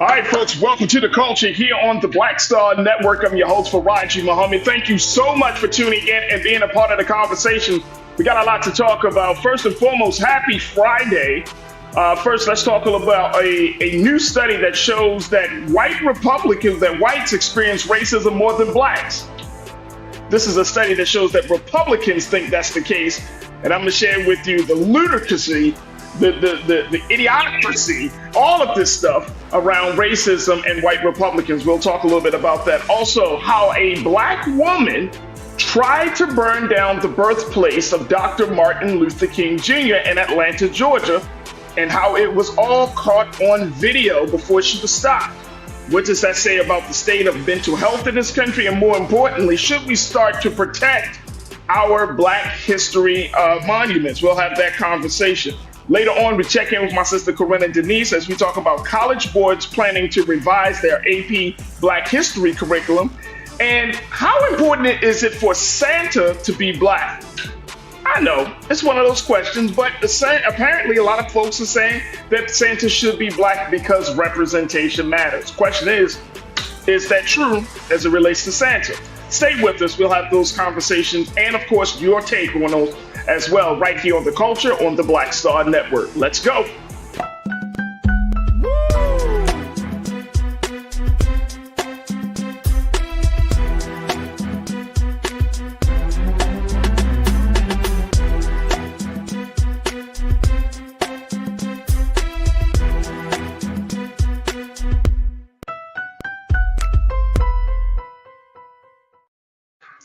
All right, folks, welcome to the culture here on the Black Star Network. I'm your host, Farajii Muhammad. Thank you so much for tuning in and being a part of the conversation. We got a lot to talk about. First and foremost, happy Friday. First, let's talk about a new study that shows that whites experience racism more than blacks. This is a study that shows that Republicans think that's the case. And I'm going to share with you the ludicrousy, the idiocracy, all of this stuff around racism and white Republicans. We'll talk a little bit about that. Also, how a black woman tried to burn down the birthplace of Dr. Martin Luther King Jr. in Atlanta, Georgia, and how it was all caught on video before she was stopped. What does that say about the state of mental health in this country? And more importantly, should we start to protect our Black history monuments? We'll have that conversation. Later on, we check in with my sister Corinna Denise as we talk about college boards planning to revise their AP Black history curriculum. And how important is it for Santa to be Black? I know, it's one of those questions, but apparently a lot of folks are saying that Santa should be Black because representation matters. Question is that true as it relates to Santa? Stay with us. We'll have those conversations and, of course, your take on those as well right here on The Culture on the Black Star Network. Let's go.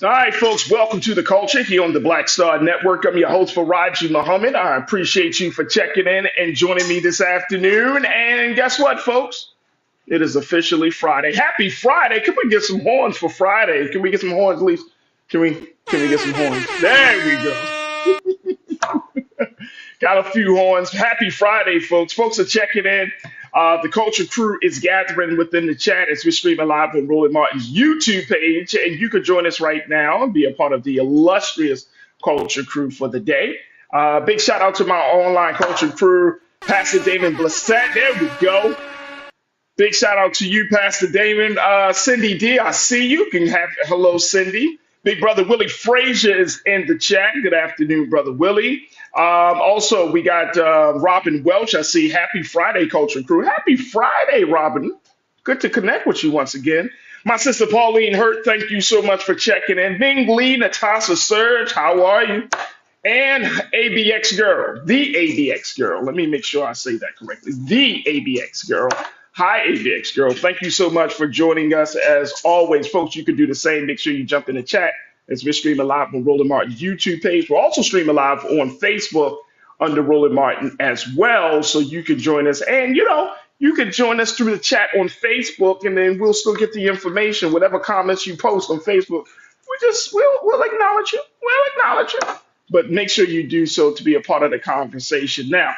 All right, folks, welcome to The Culture here on the Black Star Network. I'm your host, Farajii Muhammad. I appreciate you for checking in and joining me this afternoon. And guess what, folks? It is officially Friday. Happy Friday. Can we get some horns for Friday? Can we get some horns, at least? Can we get some horns? There we go. Got a few horns. Happy Friday, folks. Folks are checking in. The Culture crew is gathering within the chat as we're streaming live on Roland Martin's YouTube page. And you can join us right now and be a part of the illustrious Culture crew for the day. Big shout out to my online Culture crew, Pastor Damon Blissett. There we go. Big shout out to you, Pastor Damon. Cindy D, I see you. Can have hello, Cindy. Big brother Willie Frazier is in the chat. Good afternoon, brother Willie. Also, we got Robin Welch. I see. Happy Friday, Culture crew. Happy Friday, Robin. Good to connect with you once again. My sister Pauline Hurt, thank you so much for checking in. Ming Lee, Natasha Surge, how are you? And ABX Girl, the ABX Girl. Let me make sure I say that correctly. The ABX Girl. Hi, ABX Girl. Thank you so much for joining us. As always, folks, you can do the same. Make sure you jump in the chat as we're streaming live on Roland Martin's YouTube page. We're also streaming live on Facebook under Roland Martin as well, so you can join us. And, you can join us through the chat on Facebook, and then we'll still get the information. Whatever comments you post on Facebook, we'll acknowledge you. We'll acknowledge you. But make sure you do so to be a part of the conversation. Now,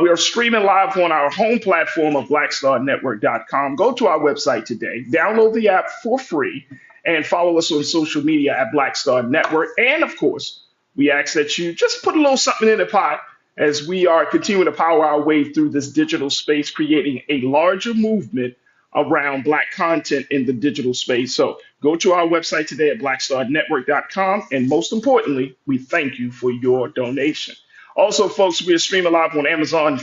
we are streaming live on our home platform of blackstarnetwork.com. Go to our website today, download the app for free, and follow us on social media at Black Star Network. And of course, we ask that you just put a little something in the pot as we are continuing to power our way through this digital space, creating a larger movement around Black content in the digital space. So go to our website today at blackstarnetwork.com. And most importantly, we thank you for your donation. Also, folks, we are streaming live on Amazon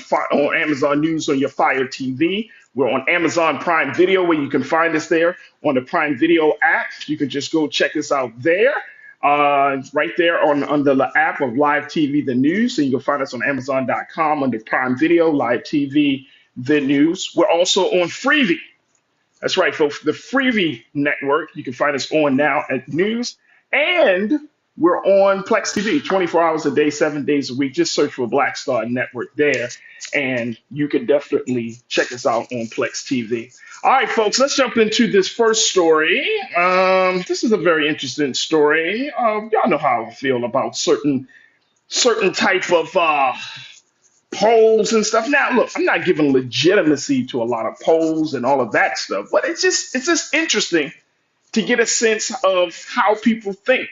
News on your Fire TV. We're on Amazon Prime Video, where you can find us there on the Prime Video app. You can just go check us out there. Right there under the app of Live TV The News. So you can find us on Amazon.com under Prime Video, Live TV The News. We're also on Freevee. That's right, folks. The Freevee network. You can find us on now at News. And we're on Plex TV 24 hours a day, 7 days a week. Just search for Black Star Network there. And you can definitely check us out on Plex TV. All right, folks, let's jump into this first story. This is a very interesting story. Y'all know how I feel about certain type of polls and stuff. Now, look, I'm not giving legitimacy to a lot of polls and all of that stuff, but it's just interesting to get a sense of how people think.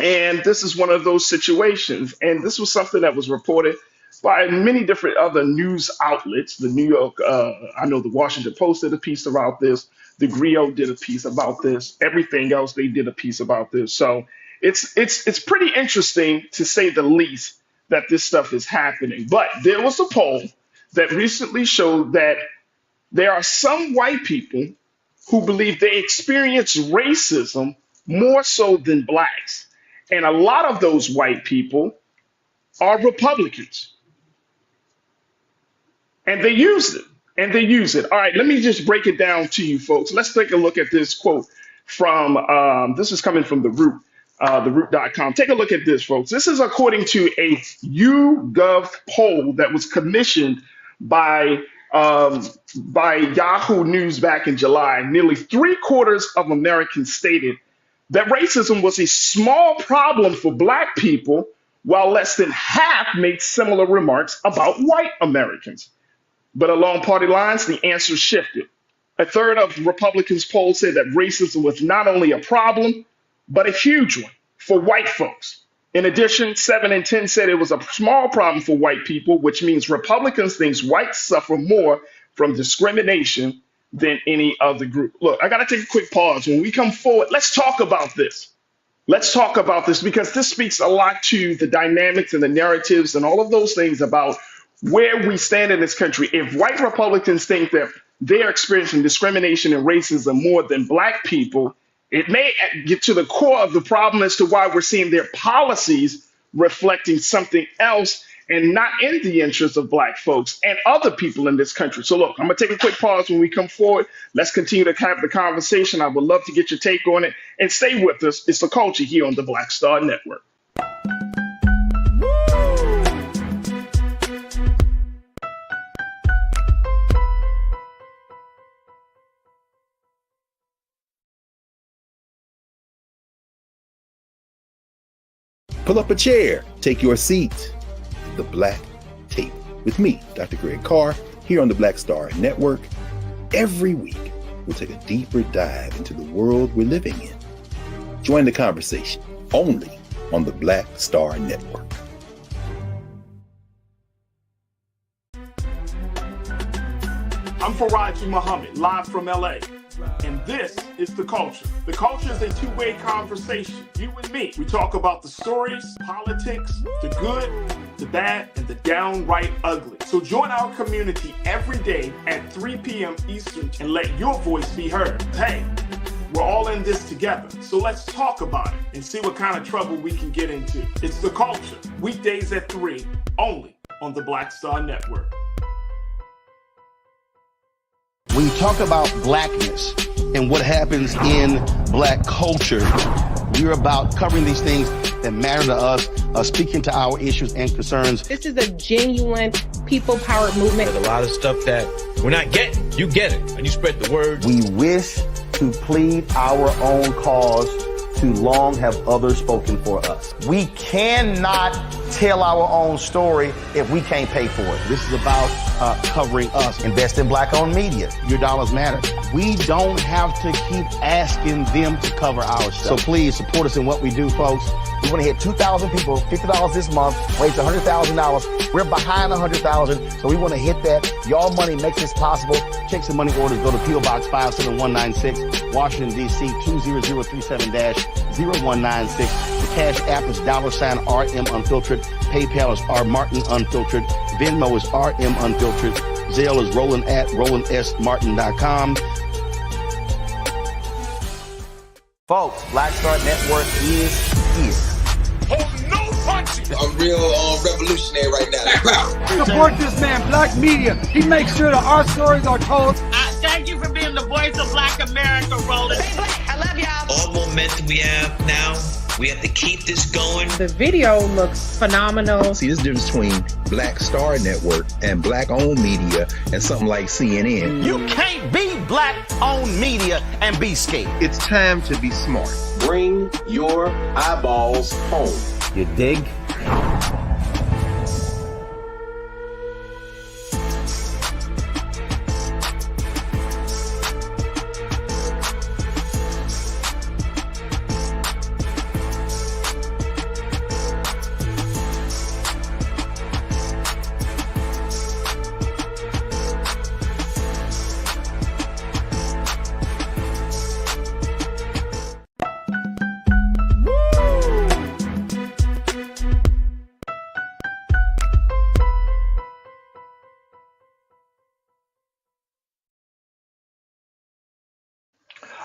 And this is one of those situations. And this was something that was reported by many different other news outlets. The New York, I know the Washington Post did a piece about this. The Griot did a piece about this. Everything else, they did a piece about this. So it's pretty interesting to say the least that this stuff is happening. But there was a poll that recently showed that there are some white people who believe they experience racism more so than blacks. And a lot of those white people are Republicans. And they use it. And they use it. All right, let me just break it down to you folks. Let's take a look at this quote from, this is coming from theroot.com. Take a look at this, folks. This is according to a YouGov poll that was commissioned by Yahoo News back in July. Nearly 3/4 of Americans stated that racism was a small problem for black people, while less than half made similar remarks about white Americans. But along party lines, the answer shifted. A third of Republicans polled said that racism was not only a problem, but a huge one for white folks. In addition, 7 in 10 said it was a small problem for white people, which means Republicans think whites suffer more from discrimination than any other group. Look, I got to take a quick pause. When we come forward, let's talk about this. Let's talk about this because this speaks a lot to the dynamics and the narratives and all of those things about where we stand in this country. If white Republicans think that they're experiencing discrimination and racism more than black people, it may get to the core of the problem as to why we're seeing their policies reflecting something else and not in the interest of black folks and other people in this country. So look, I'm going to take a quick pause when we come forward. Let's continue to have the conversation. I would love to get your take on it and stay with us. It's The Culture here on the Black Star Network. Pull up a chair, take your seat. The Black Tape with me, Dr. Greg Carr, here on the Black Star Network. Every week, we'll take a deeper dive into the world we're living in. Join the conversation only on the Black Star Network. I'm Farajii Muhammad, live from LA. And this is The Culture. The Culture is a two-way conversation. You and me. We talk about the stories, politics, the good, the bad, and the downright ugly. So join our community every day at 3 p.m. Eastern and let your voice be heard. Hey, we're all in this together. So let's talk about it and see what kind of trouble we can get into. It's The Culture, weekdays at 3, only on the Black Star Network. When you talk about blackness and what happens in black culture, we're about covering these things that matter to us, speaking to our issues and concerns. This is a genuine people-powered movement. There's a lot of stuff that we're not getting. You get it, and you spread the word. We wish to plead our own cause. Too long have others spoken for us. We cannot tell our own story if we can't pay for it. This is about covering us. Invest in black-owned media. Your dollars matter. We don't have to keep asking them to cover our stuff. So please support us in what we do, folks. We want to hit 2,000 people, $50 this month, raise $100,000. We're behind 100,000, so we want to hit that. Your money makes this possible. Checks and money orders go to P.O. Box 57196, Washington, D.C. 20036-0196. The Cash App is $RM Unfiltered. PayPal is R Martin Unfiltered. Venmo is RM Unfiltered. Zelle is Roland at RolandSMartin.com. Folks, Black Star Network is here. Oh, no punches! I'm real revolutionary right now. Support this man, Black Media. He makes sure that our stories are told. Thank you for being the voice of Black America, Roland. I love y'all. All momentum we have now, we have to keep this going. The video looks phenomenal. See, this difference between Black Star Network and black-owned media and something like CNN. You can't be black-owned media and be scared. It's time to be smart. Bring your eyeballs home. You dig?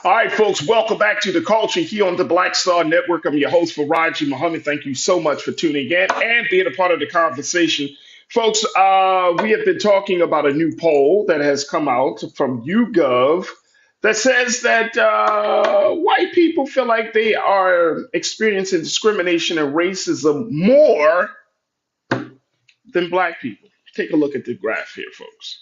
All right, folks, welcome back to the culture here on the Black Star Network. I'm your host, Farajii Muhammad. Thank you so much for tuning in and being a part of the conversation. Folks, we have been talking about a new poll that has come out from YouGov that says that white people feel like they are experiencing discrimination and racism more than black people. Take a look at the graph here, folks.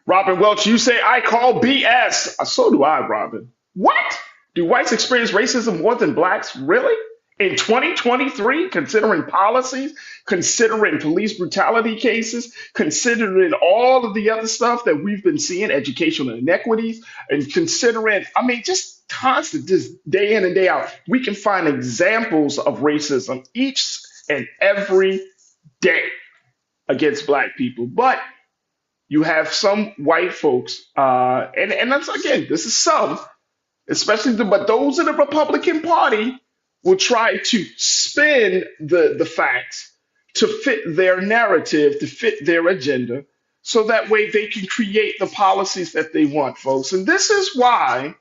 Robin Welch, you say, I call BS. So do I, Robin. What? Do whites experience racism more than blacks? Really? In 2023, considering policies, considering police brutality cases, considering all of the other stuff that we've been seeing, educational inequities, and considering, just constant, just day in and day out, we can find examples of racism each and every day against black people. But you have some white folks, and that's again, this is some, but those in the Republican Party will try to spin the facts to fit their narrative, to fit their agenda, so that way they can create the policies that they want, folks. And this is why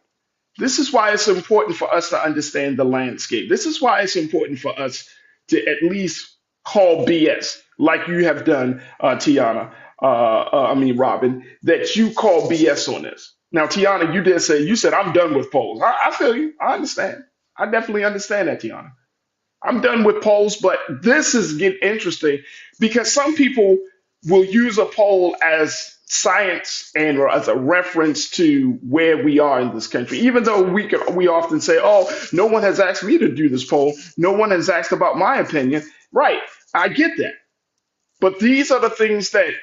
it's important for us to understand the landscape. This is why it's important for us to at least call BS, like you have done, Tiana. Robin, that you call BS on this. Now, Tiana, you said, I'm done with polls. I feel you. I understand. I definitely understand that, Tiana. I'm done with polls, but this is getting interesting because some people will use a poll as science and or as a reference to where we are in this country, even though we often say, oh, no one has asked me to do this poll. No one has asked about my opinion. Right. I get that. But these are the things that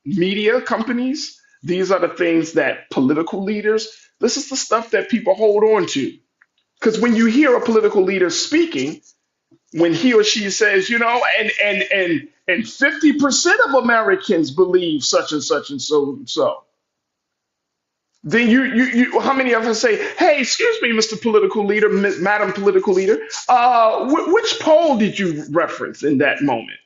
media companies, these are the things that political leaders, this is the stuff that people hold on to. Because when you hear a political leader speaking, when he or she says, and 50% of Americans believe such and such and so and so, then you how many of us say, hey, excuse me, Mr. Political Leader, Madam Political Leader, which poll did you reference in that moment?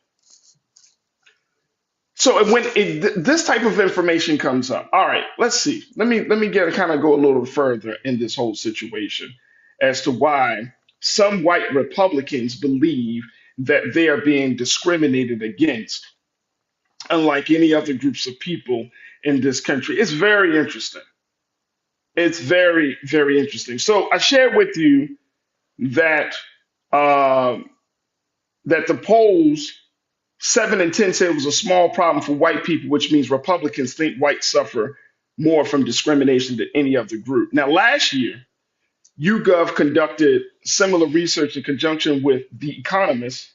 So when this type of information comes up, all right, let's see. Let me go a little further in this whole situation as to why some white Republicans believe that they are being discriminated against, unlike any other groups of people in this country. It's very interesting. It's very, very interesting. So I shared with you that that the polls 7 and 10 said it was a small problem for white people, which means Republicans think whites suffer more from discrimination than any other group. Now, last year, YouGov conducted similar research in conjunction with The Economist.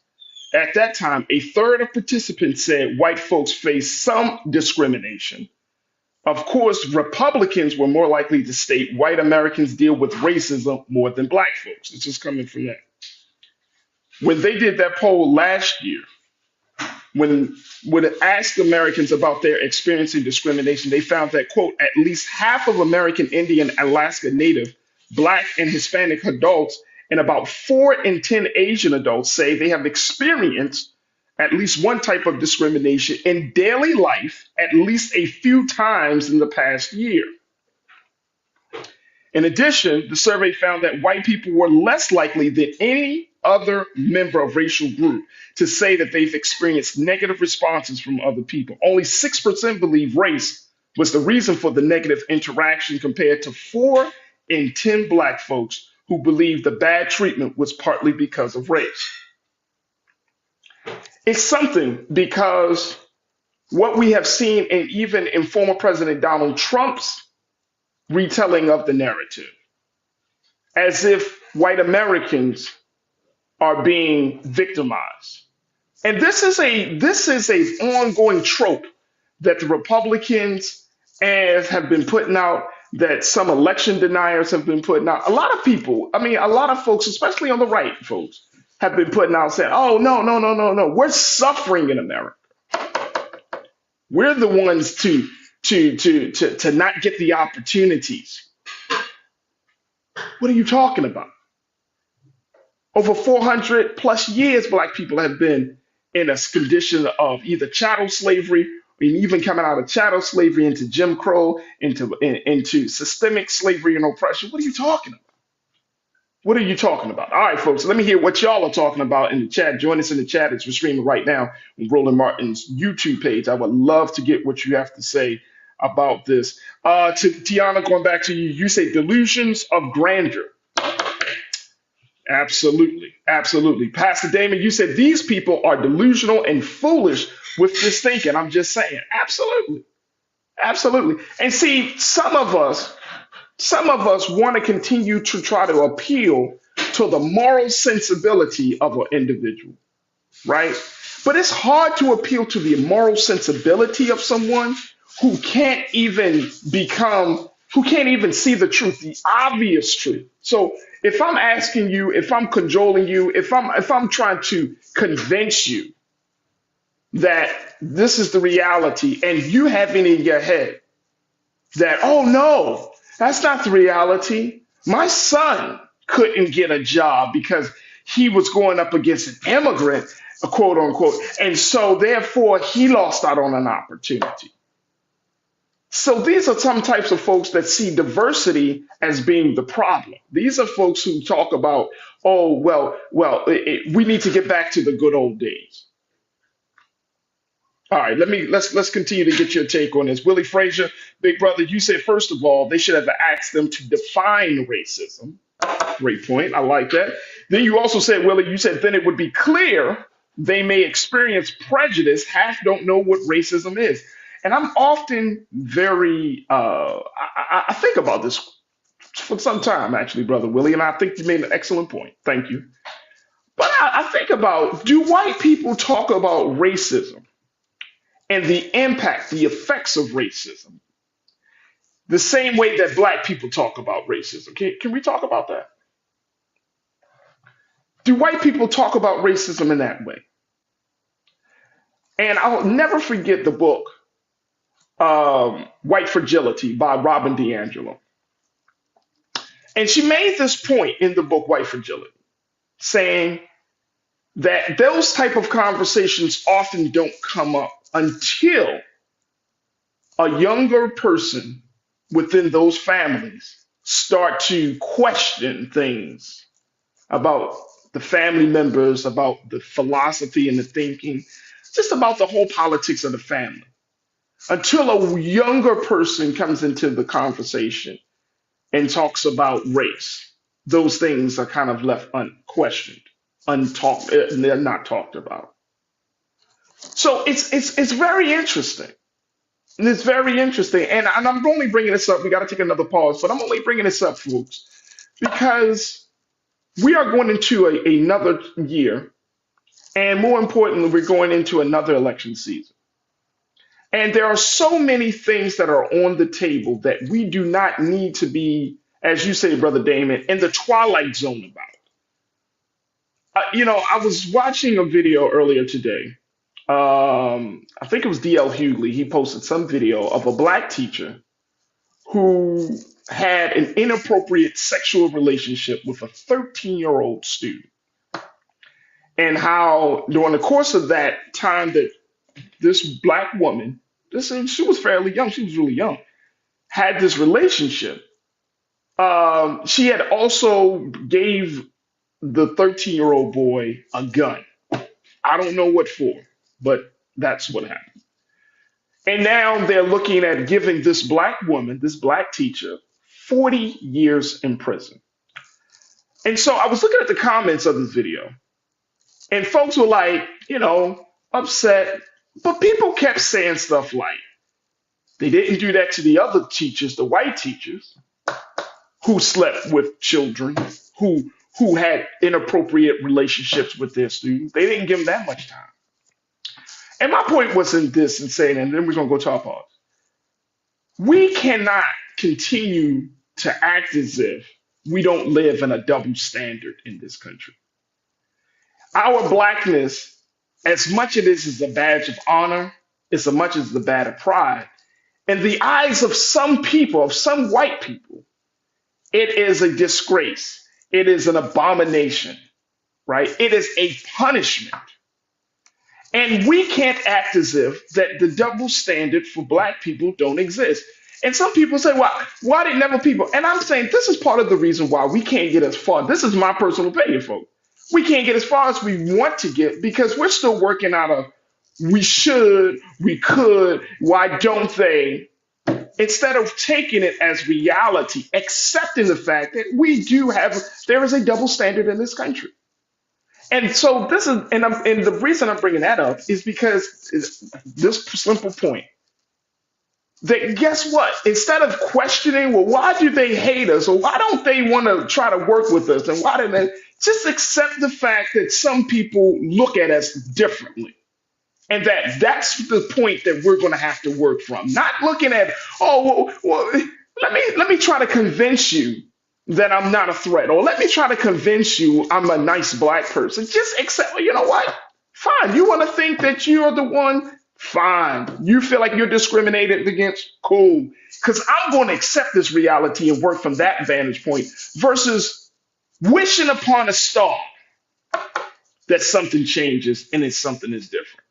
At that time, a third of participants said white folks face some discrimination. Of course, Republicans were more likely to state white Americans deal with racism more than black folks. It's just coming from that. When they did that poll last year, when it asked Americans about their experiencing discrimination, they found that, quote, at least half of American Indian, Alaska Native, Black, and Hispanic adults, and about 4 in 10 Asian adults say they have experienced at least one type of discrimination in daily life at least a few times in the past year. In addition, the survey found that white people were less likely than any other member of racial group to say that they've experienced negative responses from other people. Only 6% believe race was the reason for the negative interaction compared to 4 in 10 black folks who believe the bad treatment was partly because of race. It's something because what we have seen, and even in former President Donald Trump's retelling of the narrative, as if white Americans are being victimized. And this is a ongoing trope that the Republicans have been putting out, that some election deniers have been putting out. A lot of people, a lot of folks, especially on the right, folks, have been putting out saying, oh, no. We're suffering in America. We're the ones to not get the opportunities. What are you talking about? Over 400 plus years, black people have been in a condition of either chattel slavery and even coming out of chattel slavery into Jim Crow, into systemic slavery and oppression. What are you talking about? What are you talking about? All right, folks, let me hear what y'all are talking about in the chat. Join us in the chat as we're streaming right now on Roland Martin's YouTube page. I would love to get what you have to say about this. To Tiana, going back to you, you say delusions of grandeur. Absolutely. Absolutely. Pastor Damon, you said these people are delusional and foolish with this thinking. I'm just saying. Absolutely. Absolutely. And see, some of us want to continue to try to appeal to the moral sensibility of an individual, right? But it's hard to appeal to the moral sensibility of someone who can't even see the truth, the obvious truth. So if I'm asking you, if I'm cajoling you, if I'm trying to convince you that this is the reality, and you have it in your head that, oh no, that's not the reality. My son couldn't get a job because he was going up against an immigrant, quote unquote, and so therefore he lost out on an opportunity. So these are some types of folks that see diversity as being the problem. These are folks who talk about, oh, we need to get back to the good old days. All right, let's continue to get your take on this. Willie Frazier, big brother, you said, first of all, they should have asked them to define racism. Great point. I like that. Then you also said, Willie, you said then it would be clear they may experience prejudice, half don't know what racism is. And I'm often very, I think about this for some time, actually, Brother Willie, and I think you made an excellent point. Thank you. But I think about, do white people talk about racism and the impact, the effects of racism, the same way that black people talk about racism? Can we talk about that? Do white people talk about racism in that way? And I'll never forget the book, White Fragility by Robin DiAngelo. And she made this point in the book, White Fragility, saying that those type of conversations often don't come up until a younger person within those families start to question things about the family members, about the philosophy and the thinking, just about the whole politics of the family. Until a younger person comes into the conversation and talks about race, those things are kind of left unquestioned, untalked, they're not talked about. So it's very interesting. And it's very interesting. And I'm only bringing this up. We got to take another pause, but I'm only bringing this up, folks, because we are going into another year. And more importantly, we're going into another election season. And there are so many things that are on the table that we do not need to be, as you say, Brother Damon, in the twilight zone about. I was watching a video earlier today. I think it was D.L. Hughley. He posted some video of a black teacher who had an inappropriate sexual relationship with a 13-year-old student. And how during the course of that time that this black woman, she was fairly young, she was really young, had this relationship, she had also gave the 13-year-old boy a gun. I don't know what for, but that's what happened. And now they're looking at giving this black woman, this black teacher, 40 years in prison. And so I was looking at the comments of this video, and folks were like, upset. But people kept saying stuff like, they didn't do that to the other teachers, the white teachers, who slept with children, who had inappropriate relationships with their students. They didn't give them that much time. And my point wasn't this and saying, and then we're going to go to our pause. We cannot continue to act as if we don't live in a double standard in this country. Our blackness, as much as it is a badge of honor, as much as the badge of pride, in the eyes of some people, of some white people, it is a disgrace. It is an abomination, right? It is a punishment. And we can't act as if that the double standard for black people don't exist. And some people say, well, why did never people? And I'm saying this is part of the reason why we can't get as far. This is my personal opinion, folks. We can't get as far as we want to get because we're still working out of we should, we could, why don't they? Instead of taking it as reality, accepting the fact that there is a double standard in this country. And so this is, and the reason I'm bringing that up is because it's this simple point that guess what? Instead of questioning, well, why do they hate us, or why don't they want to try to work with us, and why do they just accept the fact that some people look at us differently, and that's the point that we're going to have to work from. Not looking at, oh, well, let me try to convince you that I'm not a threat, or let me try to convince you I'm a nice black person. Just accept, you know what? Fine. You want to think that you're the one? Fine. You feel like you're discriminated against? Cool. Because I'm going to accept this reality and work from that vantage point versus wishing upon a star that something changes and it's something is different.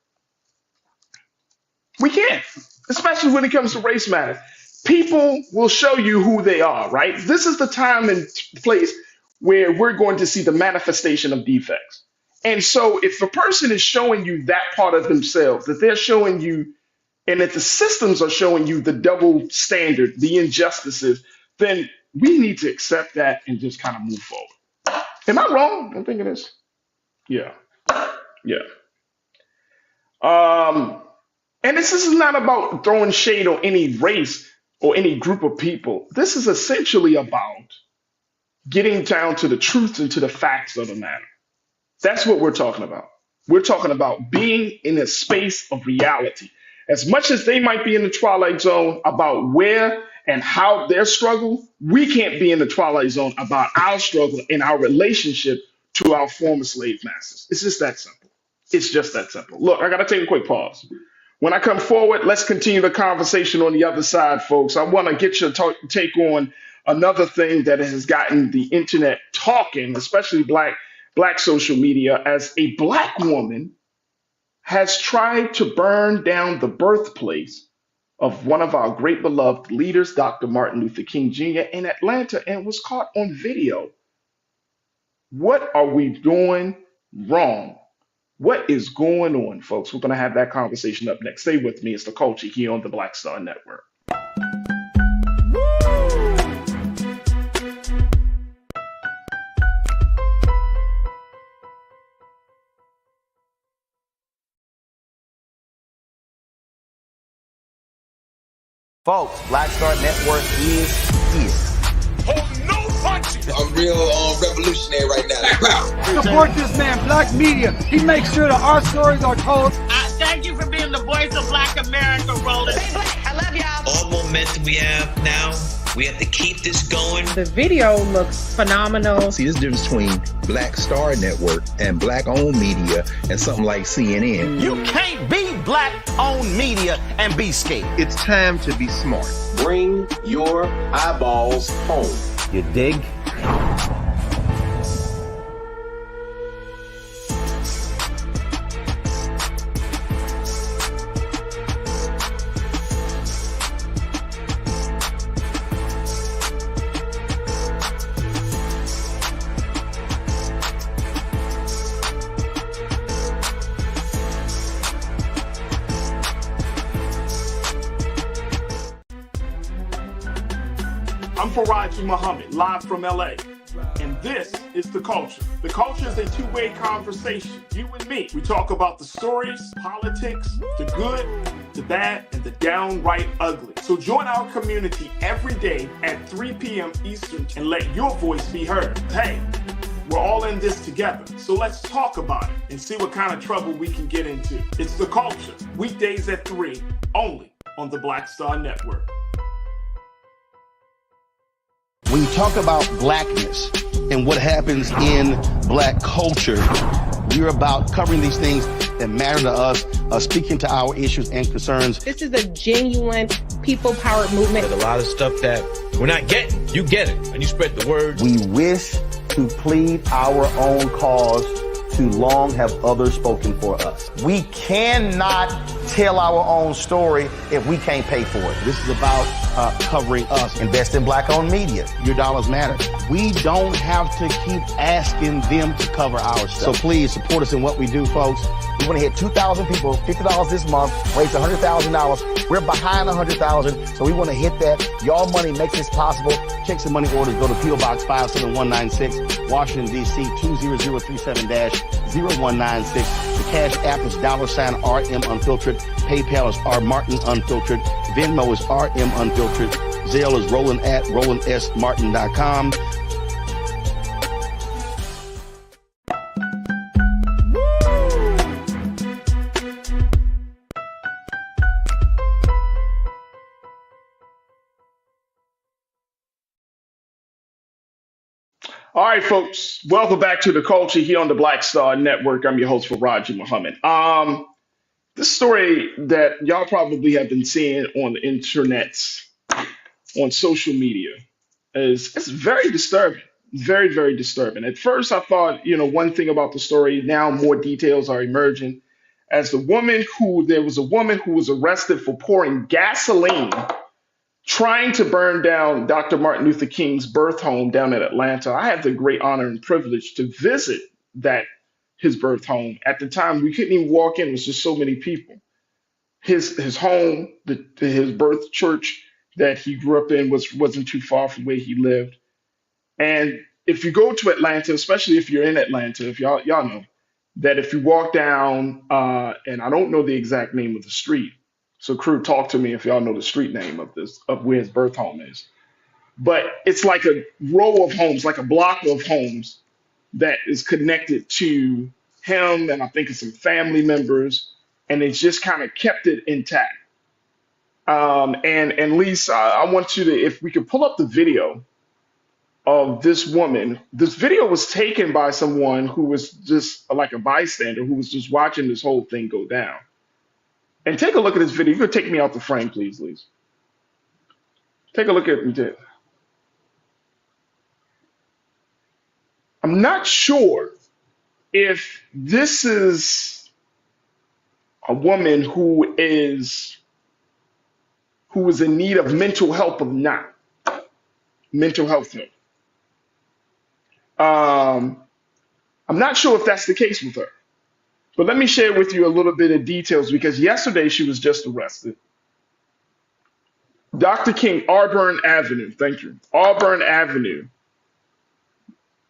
We can't, especially when it comes to race matters. People will show you who they are, right? This is the time and place where we're going to see the manifestation of defects. And so if a person is showing you that part of themselves, that they're showing you, and that the systems are showing you the double standard, the injustices, then we need to accept that and just kind of move forward. Am I wrong? I'm thinking this. Yeah. Yeah. And this is not about throwing shade on any race or any group of people. This is essentially about getting down to the truth and to the facts of the matter. That's what we're talking about. We're talking about being in a space of reality. As much as they might be in the twilight zone about where and how their struggle, we can't be in the twilight zone about our struggle and our relationship to our former slave masters. It's just that simple. It's just that simple. Look, I got to take a quick pause. When I come forward, let's continue the conversation on the other side, folks. I want to get your take on another thing that has gotten the internet talking, especially black social media, as a black woman has tried to burn down the birthplace of one of our great beloved leaders, Dr. Martin Luther King Jr. in Atlanta, and was caught on video. What are we doing wrong? What is going on, folks? We're going to have that conversation up next. Stay with me. It's The Culture here on the Black Star Network. Folks, Black Star Network is here. I'm real revolutionary right now. Support this man, Black Media. He makes sure that our stories are told. Thank you for being the voice of Black America, Roland. I love y'all. All momentum we have now, we have to keep this going. The video looks phenomenal. See, this difference between Black Star Network and black-owned media and something like CNN. You can't be black-owned media and be scared. It's time to be smart. Bring your eyeballs home. You dig? I'm Farajii Muhammad, live from LA. And this is The Culture. The Culture is a two-way conversation. You and me. We talk about the stories, politics, the good, the bad, and the downright ugly. So join our community every day at 3 p.m. Eastern and let your voice be heard. Hey, we're all in this together. So let's talk about it and see what kind of trouble we can get into. It's The Culture, weekdays at 3, only on the Black Star Network. When you talk about blackness and what happens in black culture, we're about covering these things that matter to us, speaking to our issues and concerns. This is a genuine people-powered movement. There's a lot of stuff that we're not getting. You get it, and you spread the word. We wish to plead our own cause too long have others spoken for us. We cannot tell our own story if we can't pay for it. This is about covering us. Invest in black-owned media. Your dollars matter. We don't have to keep asking them to cover our stuff. So please support us in what we do, folks. We want to hit 2,000 people, $50 this month, raise $100,000. We're behind 100,000, so we want to hit that. Y'all money makes this possible. Check some money orders. Go to P.O. Box 57196, Washington, D.C. 20037-0196. The Cash App is $RM Unfiltered. PayPal is R Martin Unfiltered. Venmo is RM Unfiltered. Zelle is roland@rolandsmartin.com. All right, folks, welcome back to the culture here on the Black Star Network. I'm your host, Farajii Muhammad. This story that y'all probably have been seeing on the internet, on social media, it's very disturbing. Very, very disturbing. At first, I thought, one thing about the story, now more details are emerging. There was a woman who was arrested for pouring gasoline trying to burn down Dr. Martin Luther King's birth home down in Atlanta. I had the great honor and privilege to visit his birth home. At the time, we couldn't even walk in. It was just so many people. His home, his birth church that he grew up in wasn't too far from where he lived. And if you go to Atlanta, especially if you're in Atlanta, if y'all know that if you walk down, and I don't know the exact name of the street, so crew, talk to me if y'all know the street name of where his birth home is. But it's like a row of homes, like a block of homes that is connected to him, and I think it's some family members, and it's just kind of kept it intact. And Lisa, I want you to, if we could pull up the video of this woman. This video was taken by someone who was just like a bystander who was just watching this whole thing go down. And take a look at this video. You could take me out the frame, please, Lisa. Take a look at it. I'm not sure if this is a woman who is in need of mental help or not. Mental health help. I'm not sure if that's the case with her. But let me share with you a little bit of details because yesterday she was just arrested. Dr. King, Auburn Avenue, thank you. Auburn Avenue.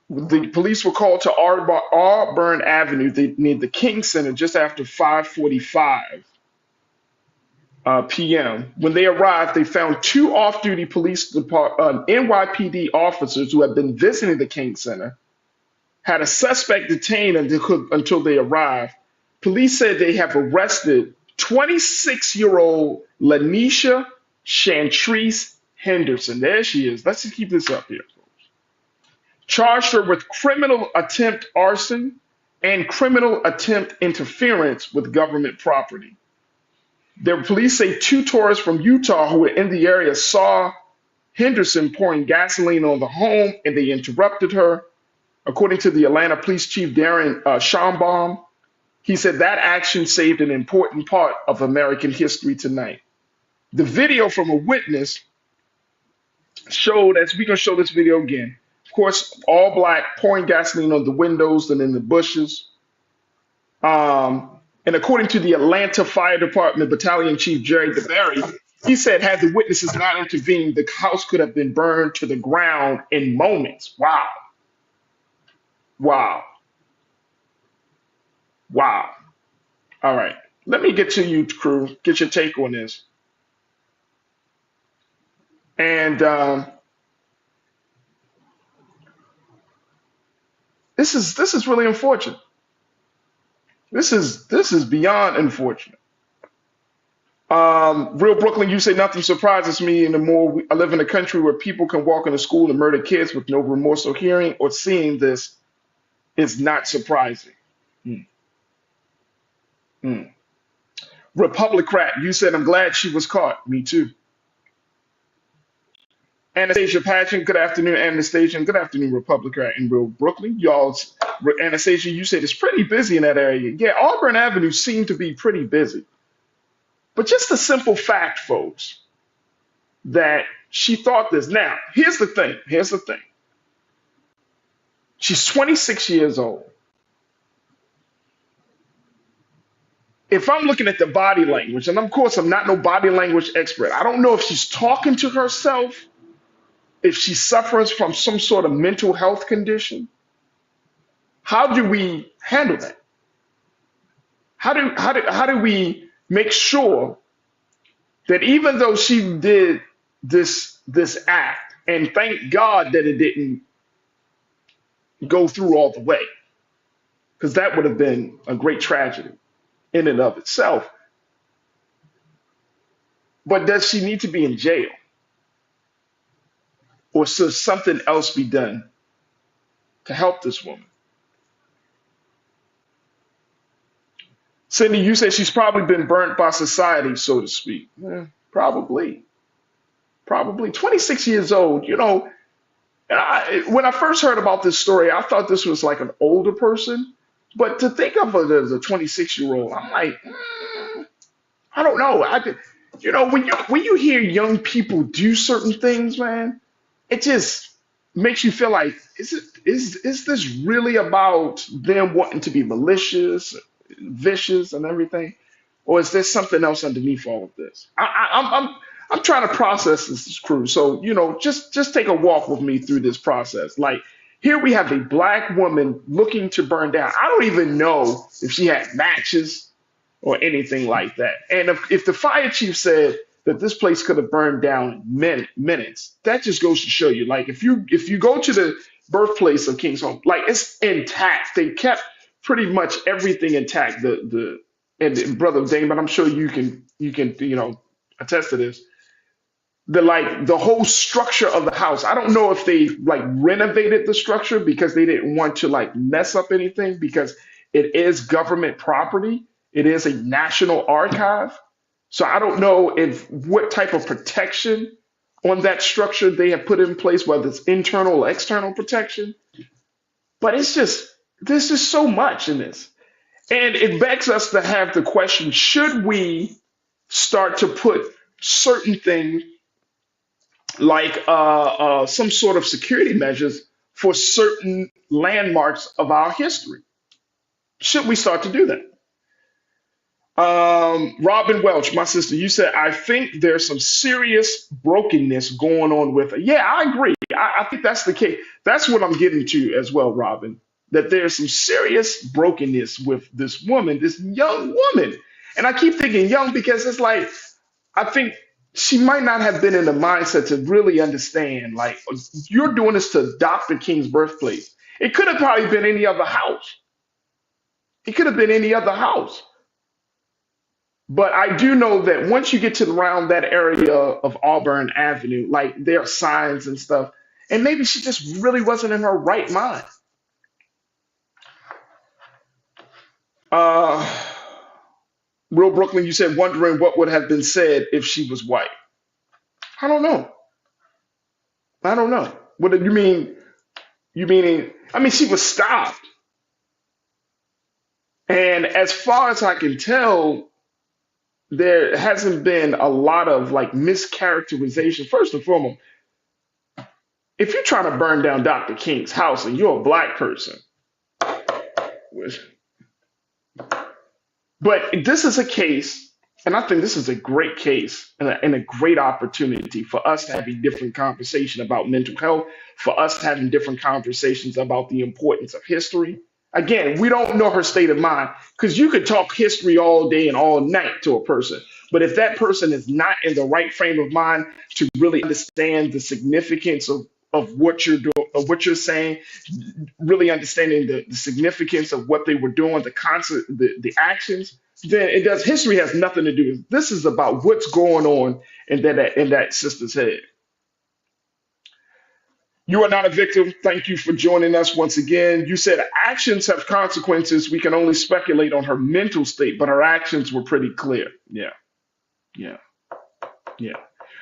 The police were called to Auburn Avenue near the King Center just after 5:45 p.m. When they arrived, they found two off-duty NYPD officers who had been visiting the King Center, had a suspect detained until they arrived. Police said they have arrested 26-year-old Lanisha Chantrice Henderson. There she is. Let's just keep this up here. Charged her with criminal attempt arson and criminal attempt interference with government property. The police say two tourists from Utah who were in the area saw Henderson pouring gasoline on the home and they interrupted her. According to the Atlanta Police Chief Darren Schombaum, he said that action saved an important part of American history tonight. The video from a witness showed, as we're going to show this video again, of course, all black, pouring gasoline on the windows and in the bushes. And according to the Atlanta Fire Department Battalion Chief Jerry DeBerry, he said had the witnesses not intervened, the house could have been burned to the ground in moments. Wow. Wow. Wow. All right. Let me get to you, crew. Get your take on this. And this is really unfortunate. This is beyond unfortunate. Real Brooklyn, you say nothing surprises me anymore. I live in a country where people can walk into school and murder kids with no remorse or hearing or seeing this is not surprising. Republican, you said, I'm glad she was caught. Me too. Anastasia Patchen, good afternoon, Anastasia, and good afternoon, Republican in Real Brooklyn. Y'all Anastasia, you said it's pretty busy in that area. Yeah, Auburn Avenue seemed to be pretty busy. But just the simple fact, folks, that she thought this. Now, here's the thing. Here's the thing. She's 26 years old. If I'm looking at the body language, and of course I'm not no body language expert, I don't know if she's talking to herself, if she suffers from some sort of mental health condition. How do we handle that? How do we make sure that even though she did this act, and thank God that it didn't go through all the way, because that would have been a great tragedy in and of itself. But does she need to be in jail? Or should something else be done to help this woman? Cindy, you said she's probably been burnt by society, so to speak. Probably. Probably. 26 years old, you know. When I first heard about this story, I thought this was like an older person. But to think of it as a 26-year-old, I'm like, I don't know. You know, when you hear young people do certain things, man, it just makes you feel like, is this really about them wanting to be malicious, vicious, and everything, or is there something else underneath all of this? I'm trying to process this, crew. So you know, just take a walk with me through this process. Like here we have a black woman looking to burn down. I don't even know if she had matches or anything like that. And if the fire chief said that this place could have burned down in minutes, that just goes to show you, like if you go to the birthplace of King's Home, like it's intact. They kept pretty much everything intact. And Brother Damon, I'm sure you can attest to this. The whole structure of the house. I don't know if they like renovated the structure because they didn't want to like mess up anything, because it is government property. It is a national archive. So I don't know if what type of protection on that structure they have put in place, whether it's internal or external protection. But there's just so much in this. And it begs us to have the question, should we start to put certain things like some sort of security measures for certain landmarks of our history? Should we start to do that? Robin Welch, my sister, you said, I think there's some serious brokenness going on with her. Yeah, I agree. I think that's the case. That's what I'm getting to as well, Robin, that there's some serious brokenness with this woman, this young woman. And I keep thinking young because it's like, I think she might not have been in the mindset to really understand, like, you're doing this to Dr. King's birthplace. It could have probably been any other house. It could have been any other house. But I do know that once you get to around that area of Auburn Avenue, like there are signs and stuff, and maybe she just really wasn't in her right mind. Real Brooklyn, you said wondering what would have been said if she was white. I don't know. I don't know. What do you mean? I mean, she was stopped. And as far as I can tell, there hasn't been a lot of like mischaracterization. First and foremost, if you're trying to burn down Dr. King's house and you're a black person, but this is a case, and I think this is a great case and a great opportunity for us to have a different conversation about mental health, for us having different conversations about the importance of history. Again, we don't know her state of mind, because you could talk history all day and all night to a person. But if that person is not in the right frame of mind to really understand the significance of what you're doing, of what you're saying, really understanding the significance of what they were doing, the concept, the actions, then it does. History has nothing to do. This is about what's going on in that sister's head. You are not a victim. Thank you for joining us once again. You said actions have consequences. We can only speculate on her mental state, but her actions were pretty clear. Yeah.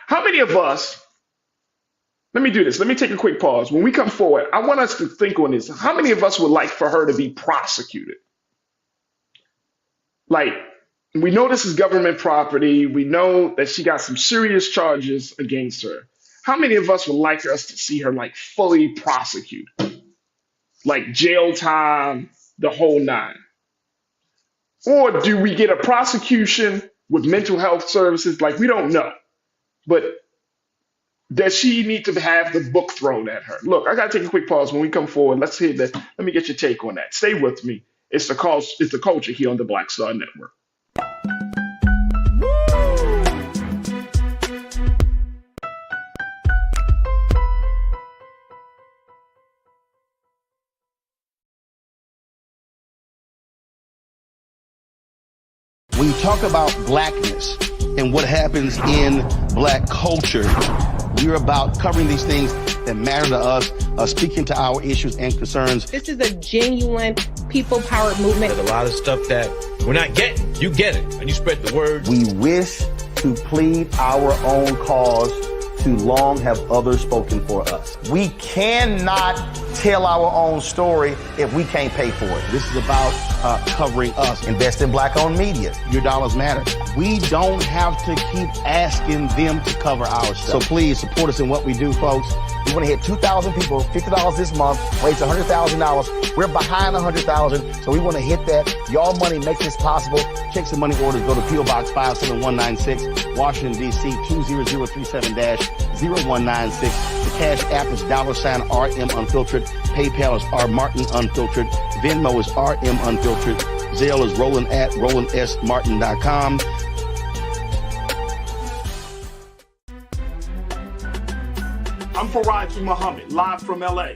How many of us Let me do this. Let me take a quick pause. When we come forward, I want us to think on this. How many of us would like for her to be prosecuted? Like, we know this is government property. We know that she got some serious charges against her. How many of us would like us to see her like fully prosecuted? Like jail time, the whole nine? Or do we get a prosecution with mental health services? Like, we don't know. But does she need to have the book thrown at her? Look, I gotta take a quick pause. When we come forward, let's hear that. Let me get your take on that. Stay with me. It's the culture here on the Black Star Network. When you talk about blackness and what happens in black culture, we're about covering these things that matter to us, speaking to our issues and concerns. This is a genuine people-powered movement. There's a lot of stuff that we're not getting. You get it, and you spread the word. We wish to plead our own cause. Too long have others spoken for us. We cannot tell our own story if we can't pay for it. This is about covering us. Invest in black-owned media. Your dollars matter. We don't have to keep asking them to cover our stuff. So please support us in what we do, folks. We want to hit 2,000 people, $50 this month, raise $100,000. We're behind 100,000, so we want to hit that. Y'all money makes this possible. Checks and money orders go to P.O. Box 57196, Washington, D.C. 20037-0196. The Cash App is $RM Unfiltered. PayPal is R Martin Unfiltered. Venmo is RM Unfiltered. Zelle is Roland at RolandSMartin.com. I'm Farajii Muhammad, live from LA.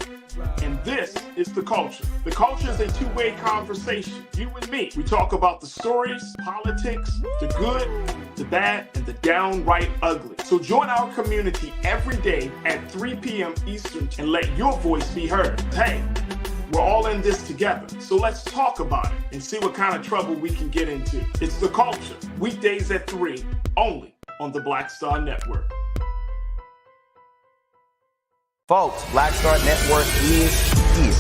And this is The Culture. The Culture is a two-way conversation. You and me. We talk about the stories, politics, the good, the bad, and the downright ugly. So join our community every day at 3 p.m. Eastern and let your voice be heard. Hey, we're all in this together. So let's talk about it and see what kind of trouble we can get into. It's The Culture, weekdays at 3, only on the Black Star Network. Folks, Black Star Network is here.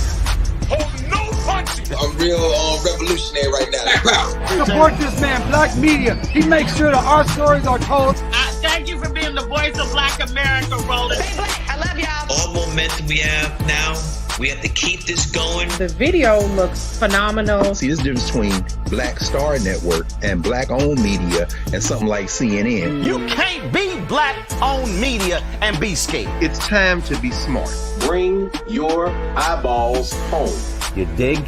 Oh, no punching! I'm real revolutionary right now. Support this man, Black Media. He makes sure that our stories are told. Thank you for being the voice of Black America, Roland. Stay black. I love y'all. All momentum we have now, we have to keep this going. The video looks phenomenal. See, this difference between Black Star Network and black-owned media and something like CNN. You can't be black-owned media and be scared. It's time to be smart. Bring your eyeballs home. You dig?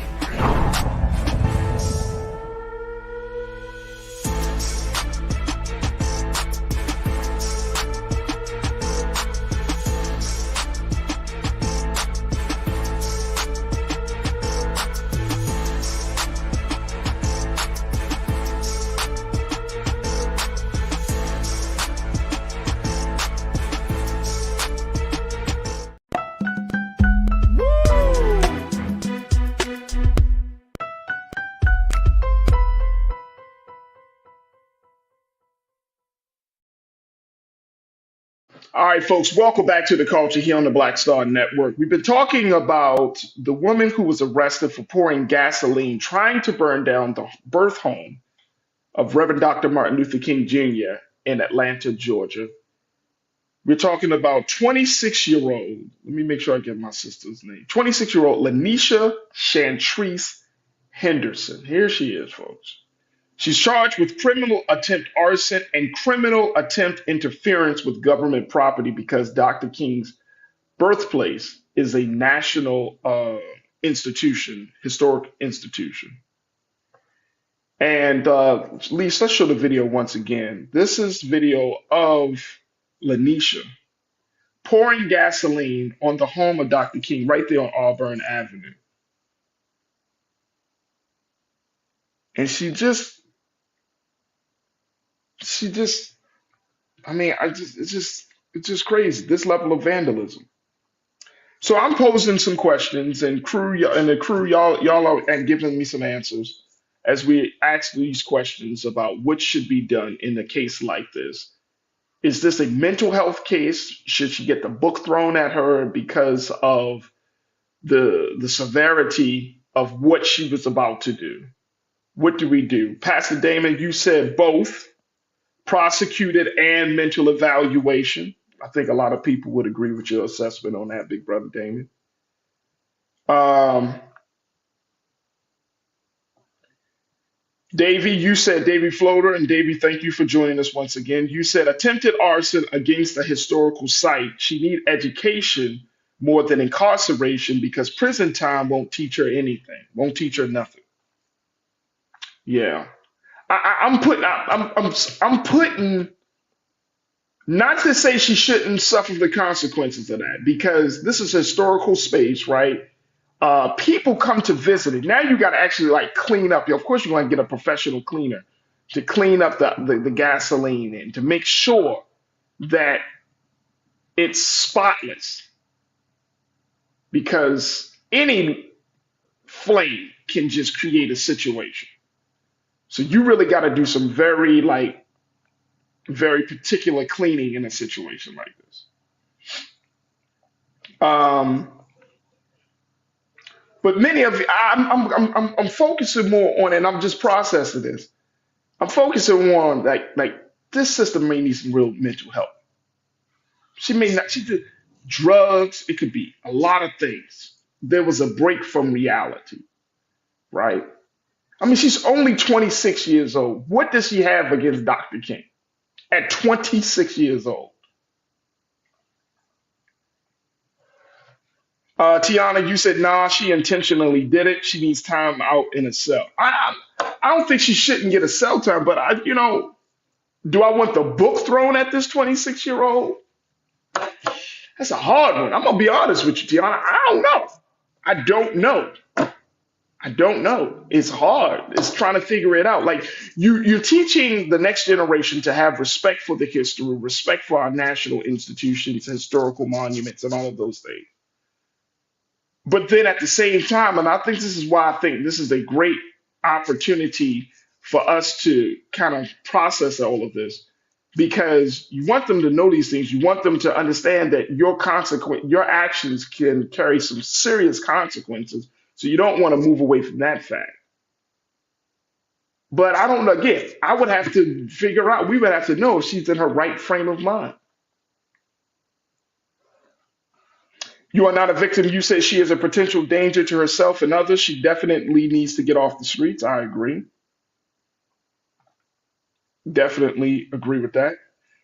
All right, folks, welcome back to The Culture here on the Black Star Network. We've been talking about the woman who was arrested for pouring gasoline, trying to burn down the birth home of Reverend Dr. Martin Luther King Jr. in Atlanta, Georgia. We're talking about 26-year-old, let me make sure I get my sister's name, 26-year-old Lanisha Chantrice Henderson. Here she is, folks. She's charged with criminal attempt arson and criminal attempt interference with government property because Dr. King's birthplace is a national institution, historic institution. And Lisa, let's show the video once again. This is video of Lanisha pouring gasoline on the home of Dr. King right there on Auburn Avenue. And she just, I mean, it's just crazy, this level of vandalism. So I'm posing some questions, and the crew, y'all are giving me some answers as we ask these questions about what should be done in a case like this. Is this a mental health case? Should she get the book thrown at her because of the severity of what she was about to do? What do we do? Pastor Damon, you said both prosecuted and mental evaluation. I think a lot of people would agree with your assessment on that, big brother Damon. Um, Davey, you said Davey Floater, and Davey, thank you for joining us once again. You said attempted arson against a historical site. She need education more than incarceration because prison time won't teach her anything, won't teach her nothing. Yeah, I'm putting not to say she shouldn't suffer the consequences of that because this is a historical space, right? People come to visit it. Now you got to actually like clean up. Of course, you want to get a professional cleaner to clean up the gasoline and to make sure that it's spotless because any flame can just create a situation. So you really got to do some very particular cleaning in a situation like this. But many of I'm focusing more on, and I'm just processing this. I'm focusing more on like this sister may need some real mental help. She may not. She did drugs. It could be a lot of things. There was a break from reality, right? I mean, she's only 26 years old. What does she have against Dr. King at 26 years old? Tiana, you said, nah, she intentionally did it. She needs time out in a cell. I don't think she shouldn't get a cell time, but do I want the book thrown at this 26-year-old? That's a hard one. I'm going to be honest with you, Tiana. I don't know. I don't know. It's hard. It's trying to figure it out. Like you're teaching the next generation to have respect for the history, respect for our national institutions, historical monuments, and all of those things. But then at the same time, and I think this is why I think this is a great opportunity for us to kind of process all of this, because you want them to know these things. You want them to understand that your actions can carry some serious consequences. So you don't want to move away from that fact. But I don't know. Again, I would have to figure out, we would have to know if she's in her right frame of mind. You are not a victim. You said she is a potential danger to herself and others. She definitely needs to get off the streets. I agree. Definitely agree with that.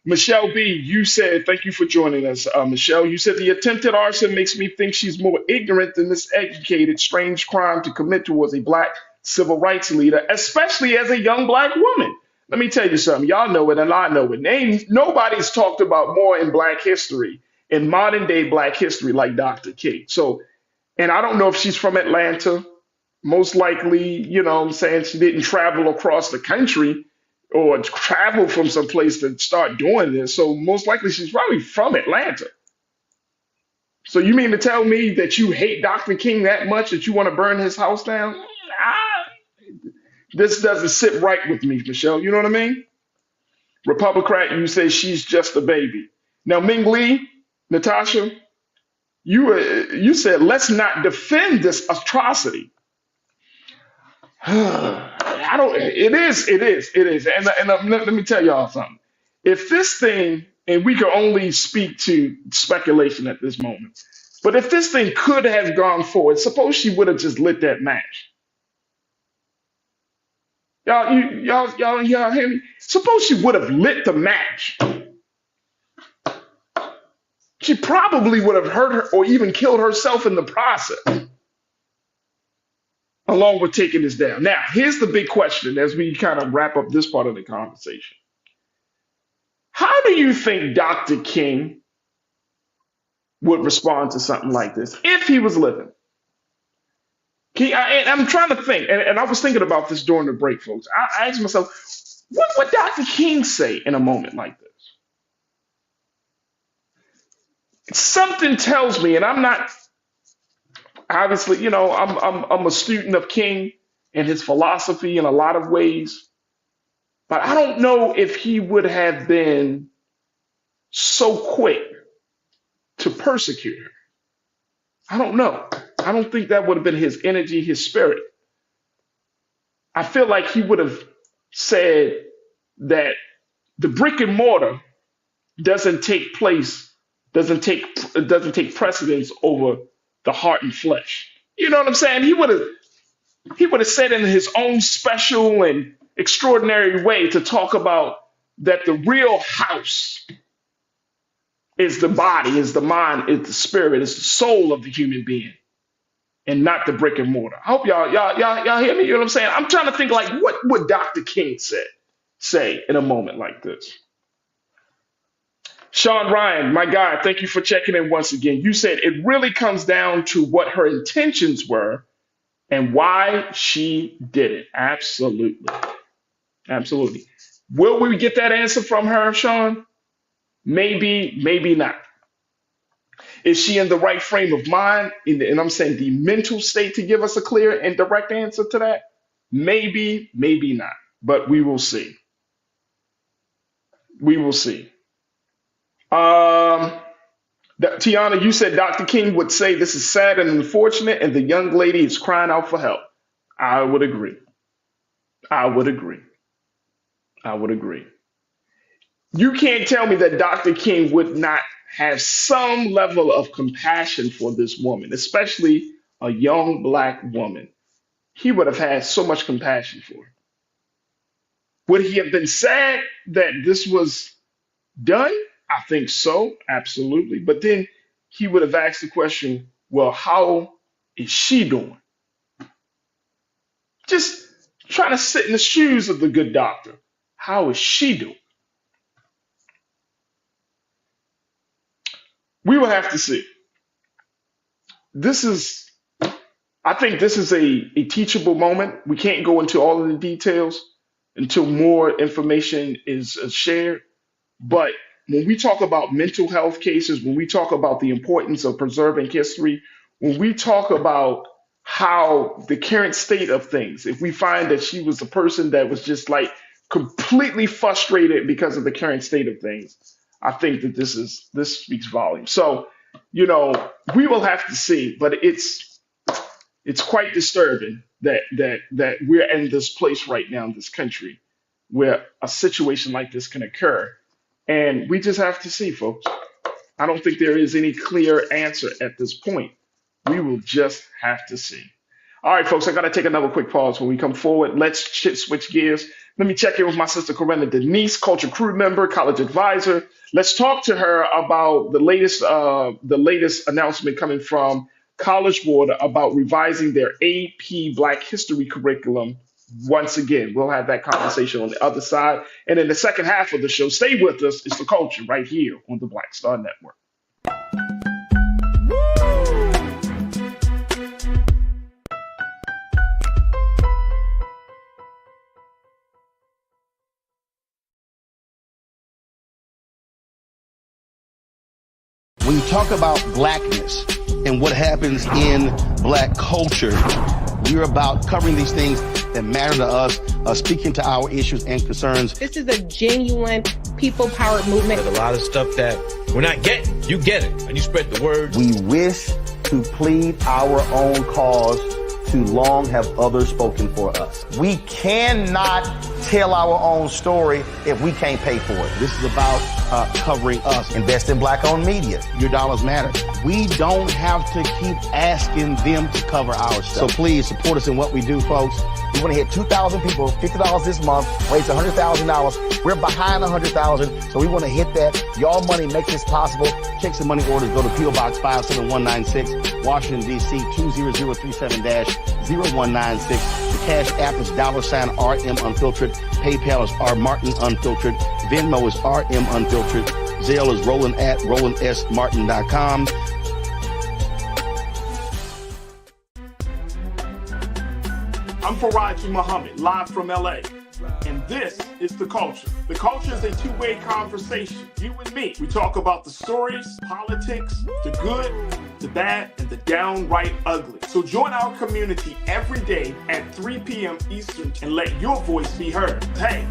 Michelle B., you said, thank you for joining us, Michelle. You said the attempted arson makes me think she's more ignorant than this educated, strange crime to commit towards a black civil rights leader, especially as a young black woman. Let me tell you something. Y'all know it and I know it. Nobody's talked about more in black history, in modern day black history, like Dr. King. So, and I don't know if she's from Atlanta. Most likely, I'm saying she didn't travel across the country or travel from someplace to start doing this. So most likely she's probably from Atlanta. So you mean to tell me that you hate Dr. King that much that you want to burn his house down? This doesn't sit right with me, Michelle. You know what I mean? Republican, you say she's just a baby. Now, Ming Lee, Natasha, you said let's not defend this atrocity. It is. And let me tell y'all something. If this thing, and we can only speak to speculation at this moment, but if this thing could have gone forward, suppose she would have just lit that match. Y'all hear me? Suppose she would have lit the match. She probably would have hurt her or even killed herself in the process, along with taking this down. Now, here's the big question as we kind of wrap up this part of the conversation. How do you think Dr. King would respond to something like this if he was living? I'm trying to think, and I was thinking about this during the break, folks. I asked myself, what would Dr. King say in a moment like this? Something tells me, and I'm not, obviously, I'm a student of King and his philosophy in a lot of ways, but I don't know if he would have been so quick to persecute her? I don't know. I don't think that would have been his energy, his spirit. I feel like he would have said that the brick and mortar doesn't take precedence over the heart and flesh. You know what I'm saying? He would have said in his own special and extraordinary way to talk about that the real house is the body, is the mind, is the spirit, is the soul of the human being, and not the brick and mortar. I hope y'all hear me. You know what I'm saying? I'm trying to think like what would Dr. King say in a moment like this. Sean Ryan, my guy, thank you for checking in once again. You said it really comes down to what her intentions were and why she did it. Absolutely. Absolutely. Will we get that answer from her, Sean? Maybe, maybe not. Is she in the right frame of mind? And I'm saying the mental state to give us a clear and direct answer to that? Maybe, maybe not. But we will see. We will see. Tiana, you said Dr. King would say this is sad and unfortunate, and the young lady is crying out for help. I would agree. I would agree. I would agree. You can't tell me that Dr. King would not have some level of compassion for this woman, especially a young Black woman. He would have had so much compassion for her. Would he have been sad that this was done? I think so, absolutely. But then he would have asked the question, well, how is she doing? Just trying to sit in the shoes of the good doctor. How is she doing? We will have to see. I think this is a teachable moment. We can't go into all of the details until more information is shared. But when we talk about mental health cases, when we talk about the importance of preserving history, when we talk about how the current state of things, if we find that she was a person that was just like completely frustrated because of the current state of things, I think that this speaks volumes. So, we will have to see, but it's quite disturbing that we're in this place right now in this country where a situation like this can occur. And we just have to see, folks. I don't think there is any clear answer at this point. We will just have to see. All right, folks, I got to take another quick pause. When we come forward, let's switch gears. Let me check in with my sister, Corinna Denise, culture crew member, college advisor. Let's talk to her about the latest announcement coming from College Board about revising their AP Black History curriculum. Once again, we'll have that conversation on the other side. And in the second half of the show, stay with us. It's The Culture right here on the Black Star Network. When you talk about blackness and what happens in Black culture, we're about covering these things that matter to us, speaking to our issues and concerns. This is a genuine people-powered movement. There's a lot of stuff that we're not getting. You get it, and you spread the word. We wish to plead our own cause. Too long have others spoken for us. We cannot tell our own story if we can't pay for it. This is about covering us. Invest in Black-owned media. Your dollars matter. We don't have to keep asking them to cover our stuff. So please support us in what we do, folks. We want to hit 2,000 people, $50 this month, raise $100,000. We're behind $100,000, so we want to hit that. Y'all money makes this possible. Check some money orders. Go to P.O. Box 57196, Washington, D.C. 20037-0196. The Cash App is $RM Unfiltered. PayPal is R Martin Unfiltered. Venmo is RM Unfiltered. Zelle is Roland at RolandSMartin.com. I'm Farajii Muhammad, live from LA. And this is The Culture. The Culture is a two-way conversation. You and me. We talk about the stories, politics, the good, the bad, and the downright ugly. So join our community every day at 3 p.m. Eastern and let your voice be heard. Hey,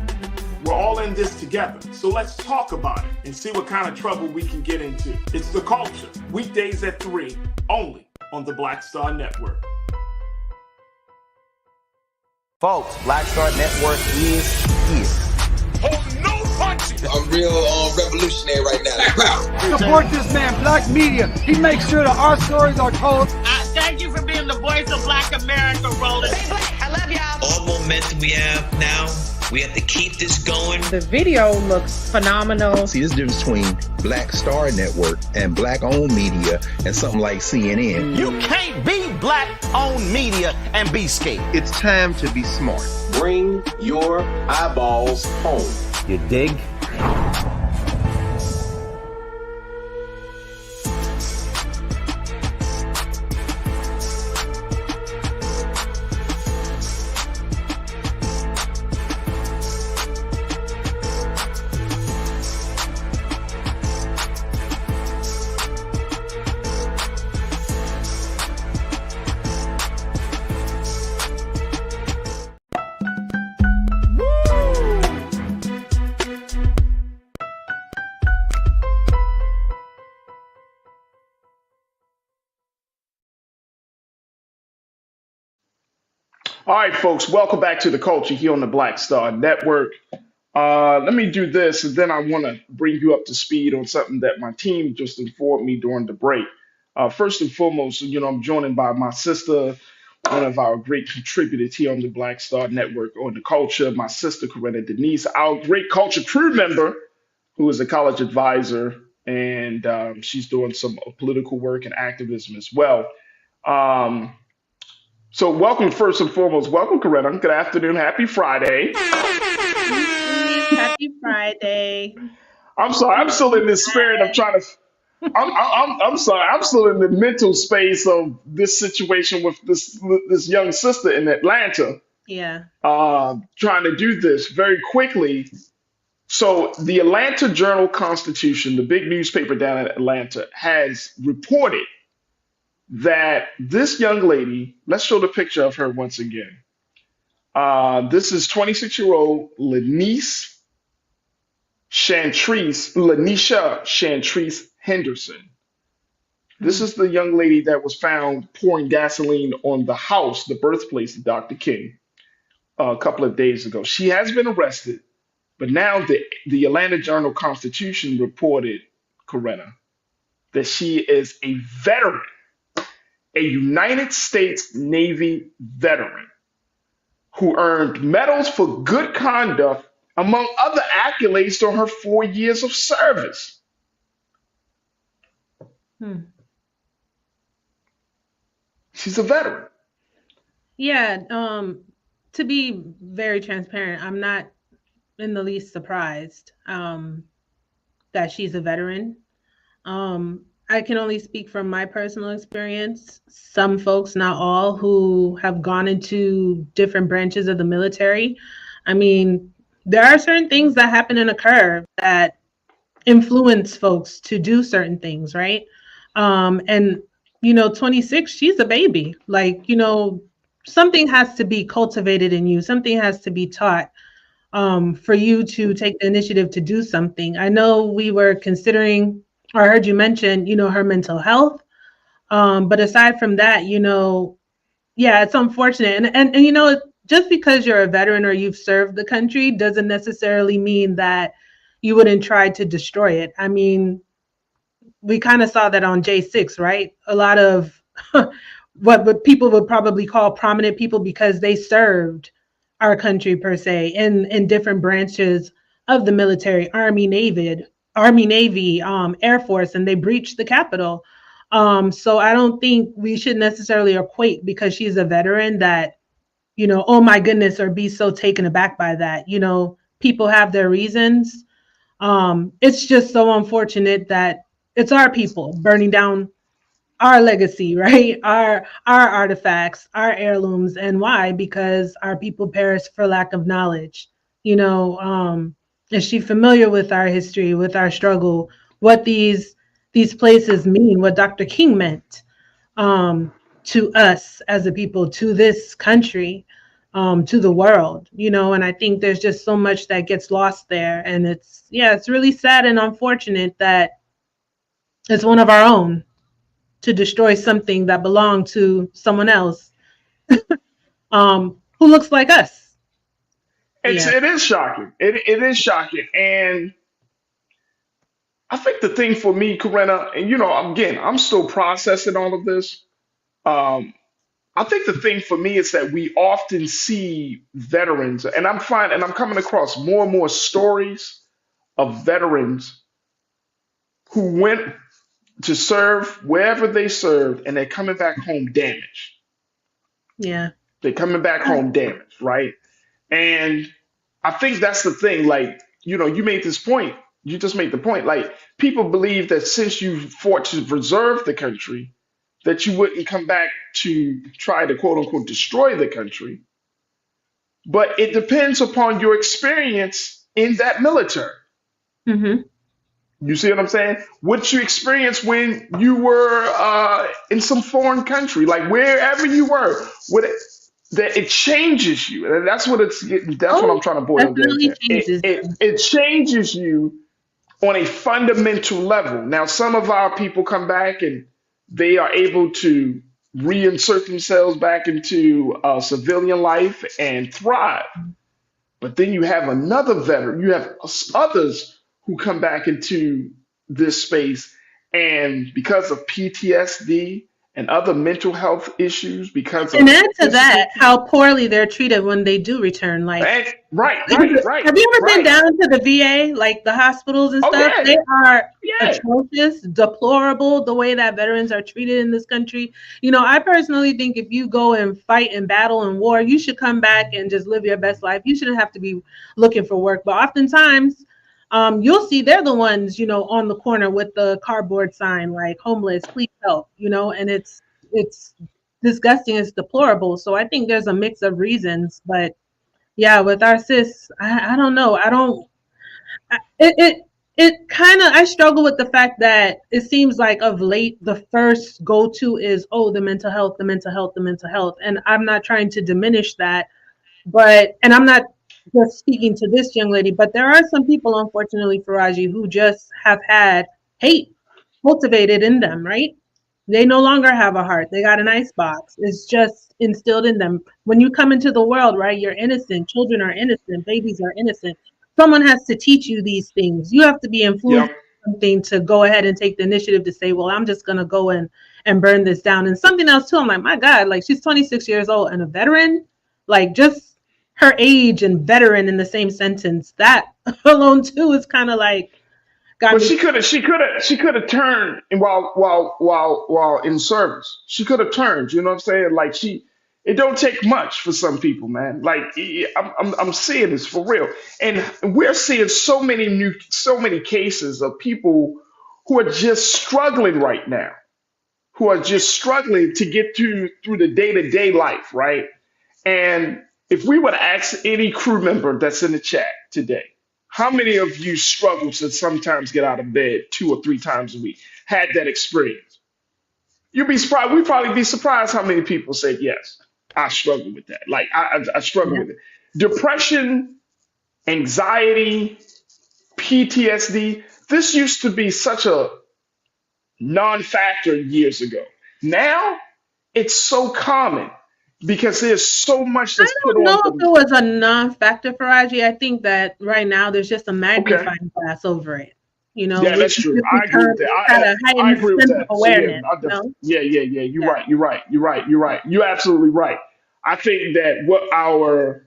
We're all in this together. So let's talk about it and see what kind of trouble we can get into. It's The Culture, weekdays at 3, only on the Black Star Network. Folks, Black Star Network is here. Oh, no punches! I'm real revolutionary right now. Support this man, Black Media. He makes sure that our stories are told. Thank you for being the voice of Black America, Roland. Stay black. I love y'all. All momentum we have now, we have to keep this going. The video looks phenomenal. See, there's a difference between Black Star Network and Black-owned media and something like CNN. You can't be Black-owned media and be scared. It's time to be smart. Bring your eyeballs home. You dig? All right, folks, welcome back to The Culture here on the Black Star Network. Let me do this, and then I want to bring you up to speed on something that my team just informed me during the break. First and foremost, I'm joined by my sister, one of our great contributors here on the Black Star Network on The Culture, my sister, Corinna Denise, our great culture crew member, who is a college advisor, and she's doing some political work and activism as well. So welcome, first and foremost. Welcome, Corinna. Good afternoon. Happy Friday. Happy Friday. I'm sorry. I'm still in this spirit of trying to. I'm sorry. I'm still in the mental space of this situation with this young sister in Atlanta. Yeah. Trying to do this very quickly. So the Atlanta Journal-Constitution, the big newspaper down in Atlanta, has reported that this young lady, let's show the picture of her once again. This is 26-year-old Lanisha Chantrice Henderson. This is the young lady that was found pouring gasoline on the house, the birthplace of Dr. King, a couple of days ago. She has been arrested, but now the Atlanta Journal-Constitution reported, Corinna, that she is a veteran, a United States Navy veteran who earned medals for good conduct, among other accolades, during her 4 years of service. She's a veteran. Yeah. To be very transparent, I'm not in the least surprised that she's a veteran. I can only speak from my personal experience. Some folks, not all, who have gone into different branches of the military. I mean, there are certain things that happen and occur that influence folks to do certain things, right? And 26, she's a baby. Like, something has to be cultivated in you. Something has to be taught for you to take the initiative to do something. I know we were considering, or I heard you mention, her mental health. But aside from that, yeah, it's unfortunate. And just because you're a veteran or you've served the country doesn't necessarily mean that you wouldn't try to destroy it. I mean, we kind of saw that on J6, right? A lot of what people would probably call prominent people, because they served our country per se in different branches of the military, Army, Navy, Air Force, and they breached the Capitol. So I don't think we should necessarily equate because she's a veteran that, oh my goodness, or be so taken aback by that. People have their reasons. It's just so unfortunate that it's our people burning down our legacy, right? Our artifacts, our heirlooms. And why? Because our people perished for lack of knowledge. Is she familiar with our history, with our struggle, what these places mean, what Dr. King meant to us as a people, to this country? to the world, and I think there's just so much that gets lost there. And it's really sad and unfortunate that it's one of our own to destroy something that belonged to someone else who looks like us. It is shocking. It is shocking. And I think the thing for me, Corinna, and again, I'm still processing all of this. Um, I think the thing for me is that we often see veterans, and I'm coming across more and more stories of veterans who went to serve wherever they served, and they're coming back home damaged. Yeah. They're coming back home damaged, right? And I think that's the thing. Like, you made this point. You just made the point. Like, people believe that since you fought to preserve the country, that you wouldn't come back to try to quote unquote destroy the country. But it depends upon your experience in that military. Mm-hmm. You see what I'm saying? What you experienced when you were in some foreign country, like wherever you were, that it changes you, and that's what that's what I'm trying to boil down Definitely to. changes. It changes you on a fundamental level. Now, some of our people come back and they are able to reinsert themselves back into civilian life and thrive. But then you have another veteran, you have others who come back into this space, and because of PTSD and other mental health issues, because And of add to physical, that how poorly they're treated when they do return. Like, right, have you ever been down to the VA, like the hospitals and Oh stuff? yeah, They are yeah. atrocious, deplorable, the way that veterans are treated in this country. I personally think if you go and fight and battle in war, you should come back and just live your best life. You shouldn't have to be looking for work. But oftentimes, you'll see they're the ones, on the corner with the cardboard sign like "homeless, please help," and it's disgusting, it's deplorable. So I think there's a mix of reasons, but yeah, with our sis, I don't know. I don't. It kind of, I struggle with the fact that it seems like of late the first go to is, oh, the mental health, the mental health, the mental health, and I'm not trying to diminish that, and I'm not just speaking to this young lady, but there are some people, unfortunately, Faraji, who just have had hate cultivated in them, right? They no longer have a heart. They got an ice box. It's just instilled in them. When you come into the world, right, you're innocent. Children are innocent. Babies are innocent. Someone has to teach you these things. You have to be influenced Yep. by something to go ahead and take the initiative to say, well, I'm just going to go and burn this down. And something else, too, I'm like, my God, like she's 26 years old and a veteran, like just her age and veteran in the same sentence. That alone, too, is kind of like, got But me. she could have turned and while in service. She could have turned. You know what I'm saying? Like it don't take much for some people, man. Like I'm seeing this for real, and we're seeing so many cases of people who are just struggling right now, who are just struggling to get through the day to day life, right? And if we were to ask any crew member that's in the chat today, how many of you struggle to sometimes get out of bed 2 or 3 times a week? Had that experience? You'd be surprised. We'd probably be surprised how many people say yes. I struggle with that. Like I struggle Yeah. with it. Depression, anxiety, PTSD. This used to be such a non-factor years ago. Now it's so common because there's so much I that's put don't know on if the. it was a non-factor for IG. I think that right now there's just a Okay. magnifying glass over it. Yeah, that's true. I agree with that. We got a I heightened agree with sense of that. So yeah, awareness, I you definitely, know? yeah. You're Yeah. right. You're right. You're right. You're right. You're absolutely right. I think that what our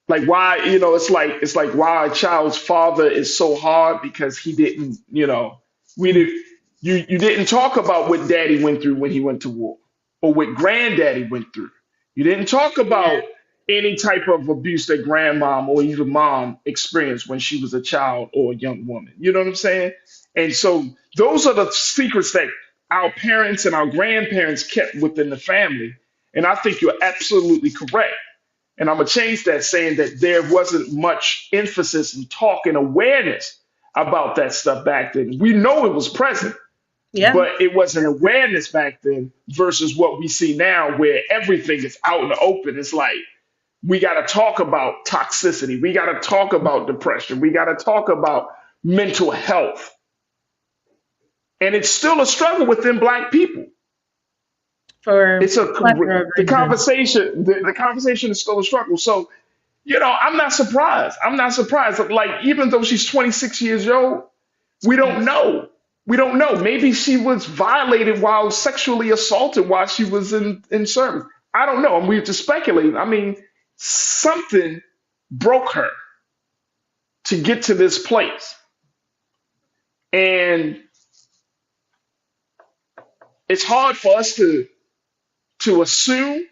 like why it's like why a child's father is so hard because he didn't we did you didn't talk about what daddy went through when he went to war or what granddaddy went through. You didn't talk Yeah. about any type of abuse that grandmom or even mom experienced when she was a child or a young woman. You know what I'm saying? And so those are the secrets that our parents and our grandparents kept within the family. And I think you're absolutely correct. And I'm gonna change that, saying that there wasn't much emphasis and talk and awareness about that stuff back then. We know it was present, Yeah. but it was an awareness back then versus what we see now, where everything is out in the open. It's like we got to talk about toxicity, we got to talk about depression, we got to talk about mental health, and it's still a struggle within Black people. For It's a plethora of the reasons. conversation. The conversation is still a struggle. So I'm not surprised. I'm not surprised. Like, even though she's 26 years old, we don't know. We don't know. Maybe she was violated while sexually assaulted while she was in service. I don't know. And we're just speculating. I mean, something broke her to get to this place. And it's hard for us to assume,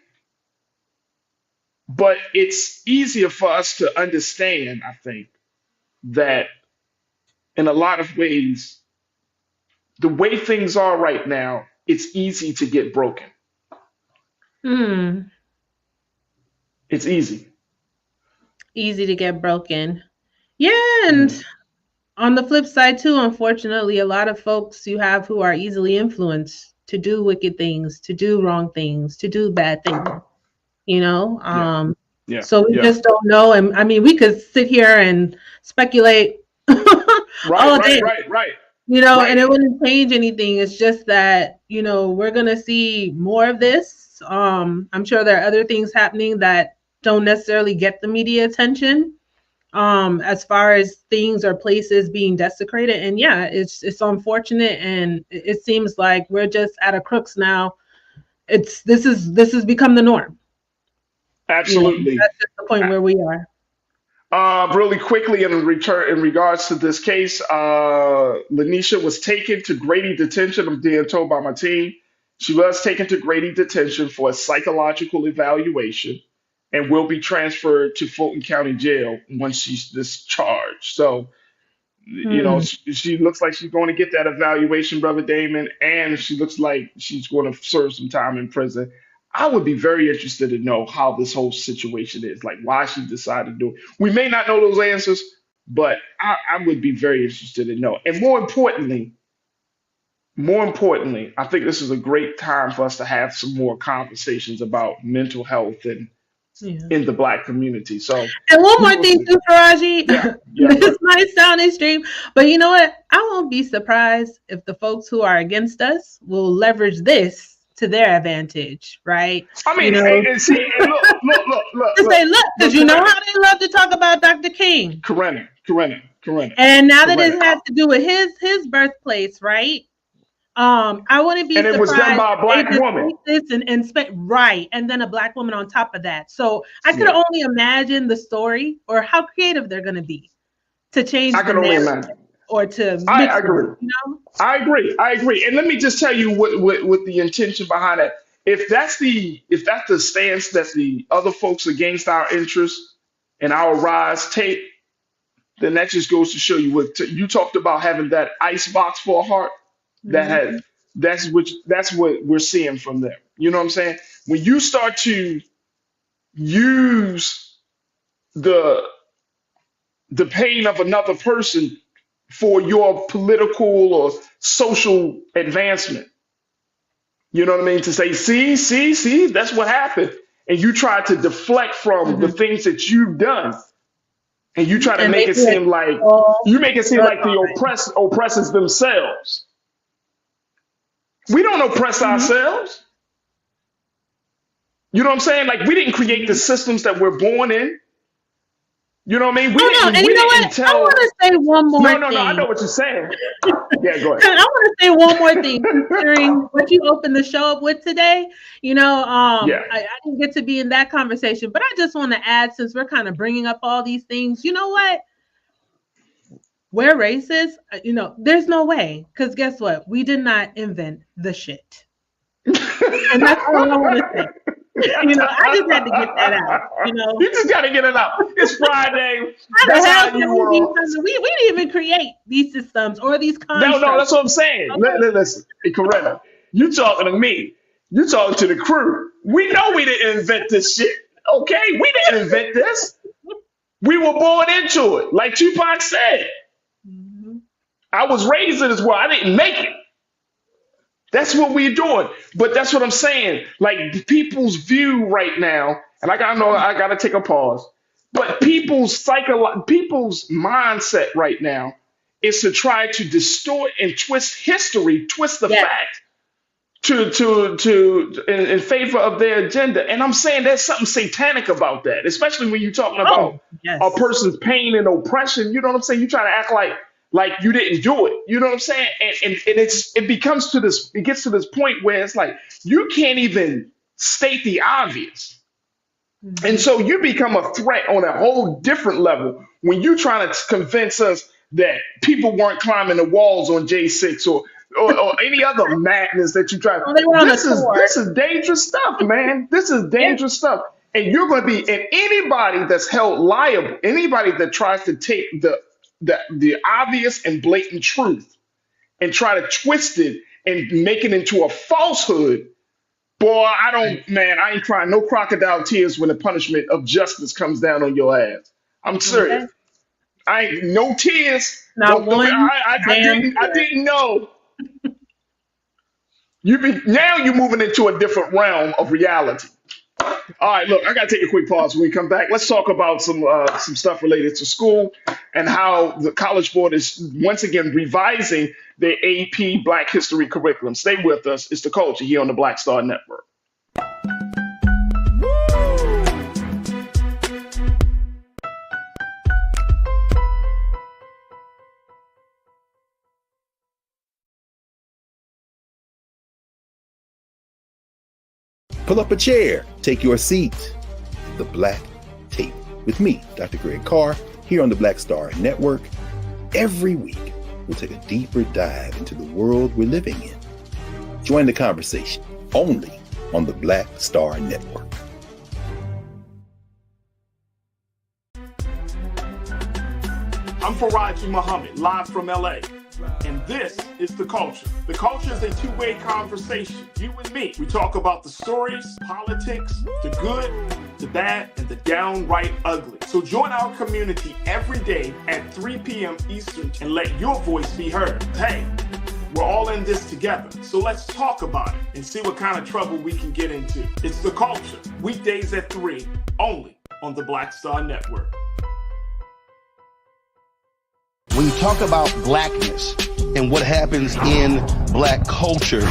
but it's easier for us to understand, I think, that in a lot of ways, the way things are right now, it's easy to get broken. Hmm. It's easy. Easy to get broken. Yeah, and on the flip side too, unfortunately, a lot of folks you have who are easily influenced to do wicked things, to do wrong things, to do bad things. Yeah. So we Yeah. just don't know. And I mean, we could sit here and speculate all day, Right. and it wouldn't change anything. It's just that, we're gonna see more of this. I'm sure there are other things happening that don't necessarily get the media attention. As far as things or places being desecrated. And yeah, it's unfortunate, and it seems like we're just at a crux now. This has become the norm. Absolutely. That's just the point where we are. Really quickly, in regards to this case, Lanisha was taken to Grady detention. I'm being told by my team. She was taken to Grady detention for a psychological evaluation and will be transferred to Fulton County Jail once she's discharged. So, she looks like she's going to get that evaluation, Brother Damon, and she looks like she's going to serve some time in prison. I would be very interested to know how this whole situation is, like why she decided to do it. We may not know those answers, but I would be very interested to know. And more importantly, I think this is a great time for us to have some more conversations about mental health and in the Black community. So, and one more thing too, Farajii. Yeah, this might sound extreme, but you know what? I won't be surprised if the folks who are against us will leverage this to their advantage, right? I mean, and see, and look. To say, look, because you know how they love to talk about Dr. King. Correct. And now that it has to do with his birthplace, right? I wouldn't be surprised. And it was done by a Black woman. This and right, and then a Black woman on top of that. So I could only imagine the story or how creative they're going to be to change. I can only imagine. Or to mix I agree. It, I agree. And let me just tell you what the intention behind it. If that's the stance that the other folks against our interests and our rise take, then that just goes to show you what you talked about, having that ice box for a heart. That's what we're seeing from them. You know what I'm saying? When you start to use the pain of another person for your political or social advancement, you know what I mean? To say, see, that's what happened. And you try to deflect from the things that you've done. And you try to make it seem like the oppressors themselves. We don't oppress ourselves. You know what I'm saying? Like, we didn't create the systems that we're born in. You know what I mean? I want to say one more thing. No, I know what you're saying. Yeah, go ahead. I want to say one more thing considering what you opened the show up with today. I didn't get to be in that conversation, but I just want to add, since we're kind of bringing up all these things, you know what? We're racist. There's no way. Because guess what? We did not invent the shit. And that's all I want to say. I just had to get that out. You just got to get it out. It's Friday. We didn't even create these systems or these constructs. No, that's what I'm saying. Okay. Listen, Coretta, you talking to me. You talking to the crew. We know we didn't invent this shit. Okay? We didn't invent this. We were born into it. Like Tupac said. I was raised in this world. I didn't make it. That's what we're doing. But that's what I'm saying. Like people's view right now, and I gotta take a pause. But people's mindset right now is to try to distort and twist history, twist the Yes. fact in favor of their agenda. And I'm saying there's something satanic about that, especially when you're talking about Oh, yes. a person's pain and oppression. You know what I'm saying? You try to act like you didn't do it. You know what I'm saying? And it gets to this point where it's like you can't even state the obvious. And so you become a threat on a whole different level when you're trying to convince us that people weren't climbing the walls on J6 or any other madness that you try. Well, they were on This a is tour. this is dangerous stuff, man. This is dangerous stuff. And you're going to be, and anybody that's held liable, anybody that tries to take the obvious and blatant truth and try to twist it and make it into a falsehood. Boy, I ain't crying no crocodile tears when the punishment of justice comes down on your ass. I'm serious. Okay. I ain't no tears. Not one I damn didn't know. Now you're moving into a different realm of reality. All right, look, I gotta take a quick pause. When we come back, let's talk about some stuff related to school and how the College Board is once again revising their AP Black History curriculum. Stay with us. It's The Culture here on the Black Star Network. Pull up a chair, take your seat. The Black Tape with me, Dr. Greg Carr, here on the Black Star Network. Every week, we'll take a deeper dive into the world we're living in. Join the conversation only on the Black Star Network. I'm Farajii Muhammad, live from LA. And this is The Culture. The Culture is a two-way conversation. You and me. We talk about the stories, politics, the good, the bad, and the downright ugly. So join our community every day at 3 p.m. Eastern and let your voice be heard. Hey, we're all in this together. So let's talk about it and see what kind of trouble we can get into. It's The Culture, weekdays at 3, only on the Black Star Network. When you talk about blackness and what happens in black culture,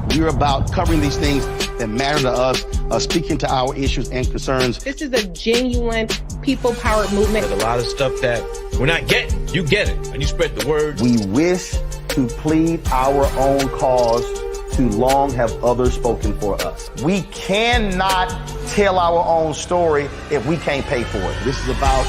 we're about covering these things that matter to us, speaking to our issues and concerns. This is a genuine people-powered movement. There's a lot of stuff that we're not getting. You get it, and you spread the word. We wish to plead our own cause. Too long have others spoken for us. We cannot tell our own story if we can't pay for it. This is about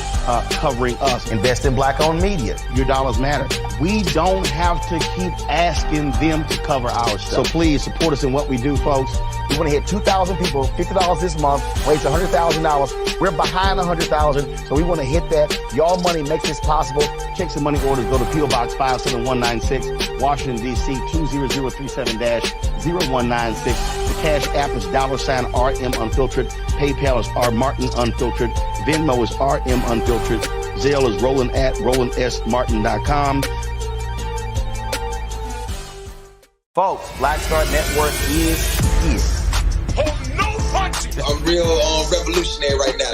covering us. Invest in black-owned media. Your dollars matter. We don't have to keep asking them to cover our stuff. So please support us in what we do, folks. We want to hit 2,000 people, $50 this month, raise $100,000. We're behind 100,000, so we want to hit that. Y'all money makes this possible. Check some money orders. Go to P.O. Box 57196, Washington, D.C. 20037-0196. The Cash App is $RM Unfiltered. PayPal is R Martin Unfiltered. Venmo is RM Unfiltered. Zelle is Roland at RolandSMartin.com. Folks, Black Star Network is here. I'm real revolutionary right now.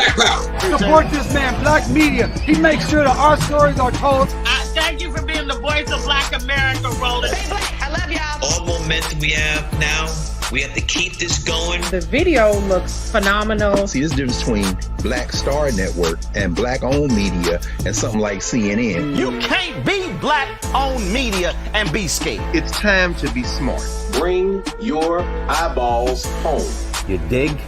Support this man, Black Media. He makes sure that our stories are told. Thank you for being the voice of Black America, Roland. Stay black. I love y'all. All momentum we have now, we have to keep this going. The video looks phenomenal. See, this difference between Black Star Network and black-owned media and something like CNN. You can't be black-owned media and be scared. It's time to be smart. Bring your eyeballs home. You dig?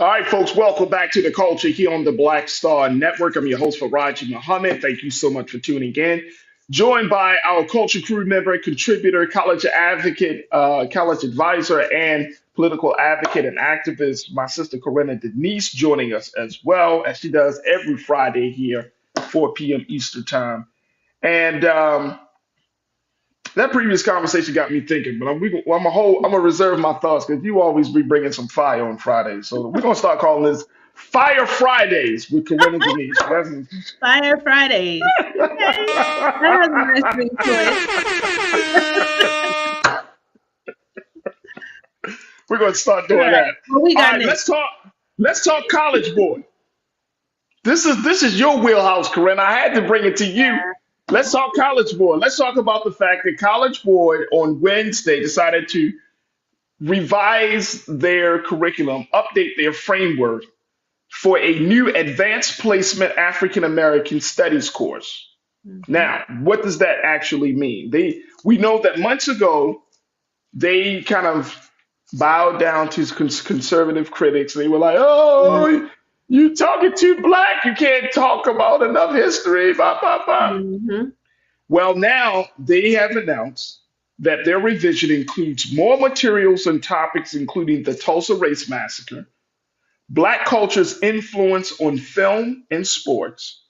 All right, folks, welcome back to the culture here on the Black Star Network. I'm your host, Farajii Muhammad. Thank you so much for tuning in. Joined by our culture crew member, contributor, college advocate, college advisor, and political advocate and activist, my sister Corinna Denise, joining us as well, as she does every Friday here, 4 p.m. Eastern Time. And that previous conversation got me thinking, but I'm gonna reserve my thoughts because you always be bringing some fire on Fridays. So we're gonna start calling this Fire Fridays with Corinna Denise. Fire Fridays. Okay. That has a nice ring to it. We're gonna start doing that. Well, we got All right, let's talk College Boy. This is your wheelhouse, Corinna. I had to bring it to you. Let's talk College Boy. Let's talk about the fact that College Boy on Wednesday decided to revise their curriculum, update their framework for a new advanced placement African American studies course. Mm-hmm. Now, what does that actually mean? We know that months ago, they kind of bowed down to conservative critics. They were like, oh, you talking too black. You can't talk about enough history. Blah, blah, blah. Mm-hmm. Well, now they have announced that their revision includes more materials and topics, including the Tulsa Race Massacre, Black culture's influence on film and sports,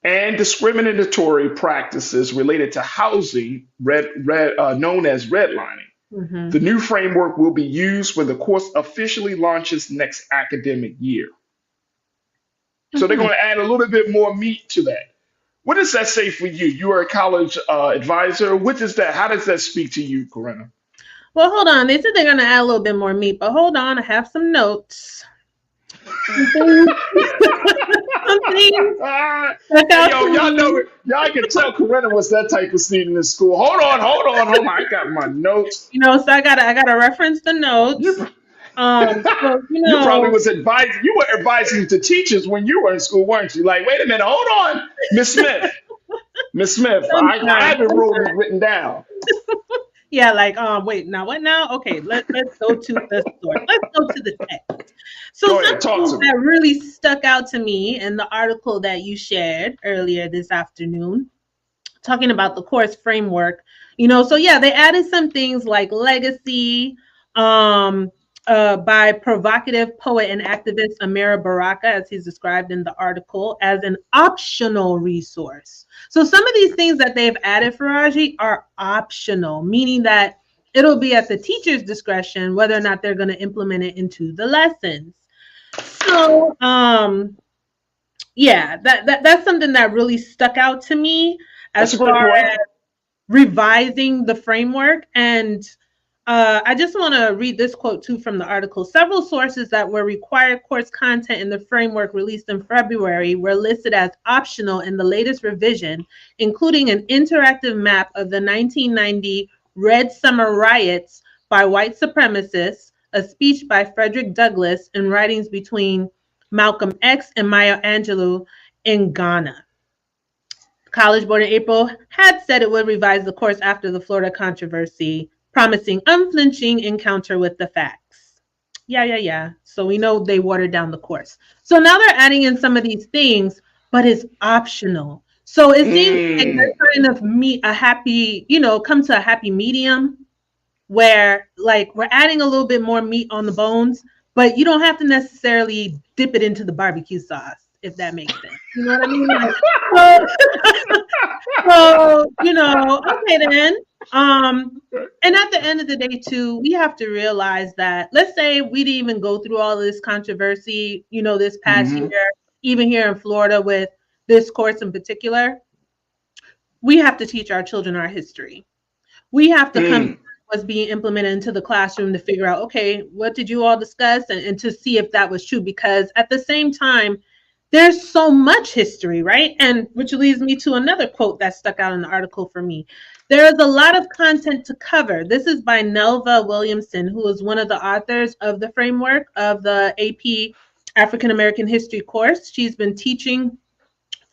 and discriminatory practices related to housing, known as redlining. Mm-hmm. The new framework will be used when the course officially launches next academic year. So they're going to add a little bit more meat to that. What does that say for you? You are a college advisor. What does that? How does that speak to you, Corinna? Well, hold on. They said they're going to add a little bit more meat, but hold on. I have some notes. Y'all know, y'all can tell Corinna was that type of student in school. Hold on. I got my notes. So I gotta reference the notes. So, you probably was advising. You were advising to teachers when you were in school, weren't you? Like, wait a minute, hold on, Miss Smith. I have it written down. Yeah, like, wait, now what now? Okay, let's go to the source. Let's go to the text. So something that really stuck out to me in the article that you shared earlier this afternoon, talking about the course framework, so yeah, they added some things like legacy, by provocative poet and activist Amira Baraka, as he's described in the article, as an optional resource. So some of these things that they've added, Farajii, are optional, meaning that it'll be at the teacher's discretion whether or not they're going to implement it into the lessons. So, yeah, that's something that really stuck out to me as far as revising the framework. And I just want to read this quote too from the article. Several sources that were required course content in the framework released in February were listed as optional in the latest revision, including an interactive map of the 1990 Red Summer riots by white supremacists, a speech by Frederick Douglass, and writings between Malcolm X and Maya Angelou in Ghana. College Board in April had said it would revise the course after the Florida controversy, promising unflinching encounter with the facts. Yeah. So we know they watered down the course. So now they're adding in some of these things, but it's optional. So it seems like they're trying to come to a happy medium where like we're adding a little bit more meat on the bones, but you don't have to necessarily dip it into the barbecue sauce, if that makes sense. You know what I mean? Like, okay then. And at the end of the day too, we have to realize that, let's say we didn't even go through all of this controversy, this past year, even here in Florida with this course in particular, we have to teach our children our history. We have to come to what's being implemented into the classroom to figure out, okay, what did you all discuss, and to see if that was true, because at the same time, there's so much history, right? And which leads me to another quote that stuck out in the article for me. There is a lot of content to cover. This is by Nelva Williamson, who is one of the authors of the framework of the AP African American History course. She's been teaching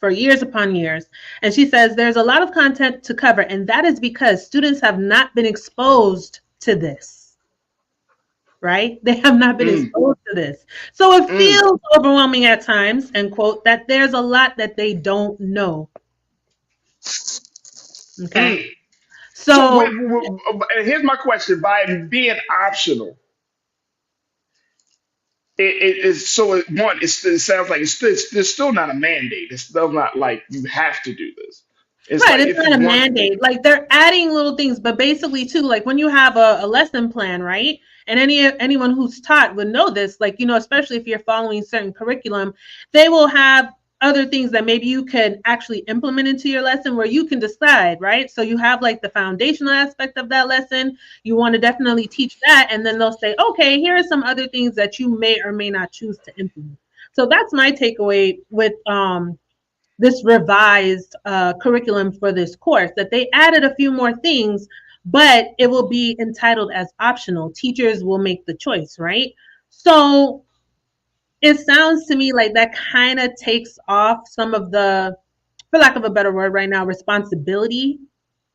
for years upon years. And she says there's a lot of content to cover, and that is because students have not been exposed to this. right? They have not been exposed to this. So it feels overwhelming at times, end quote, that there's a lot that they don't know. Okay. So here's my question. By being optional, it sounds like there's still not a mandate. It's still not like you have to do this. It's right, like it's if not you a want. mandate. Like they're adding little things, but basically too, like when you have a lesson plan, right? And anyone who's taught would know this, like, you know, especially if you're following certain curriculum, they will have other things that maybe you can actually implement into your lesson where you can decide, right? So you have like the foundational aspect of that lesson. You want to definitely teach that. And then they'll say, okay, here are some other things that you may or may not choose to implement. So that's my takeaway with this revised curriculum for this course, that they added a few more things, but it will be entitled as optional. Teachers will make the choice, right? So it sounds to me like that kind of takes off some of the, for lack of a better word right now, responsibility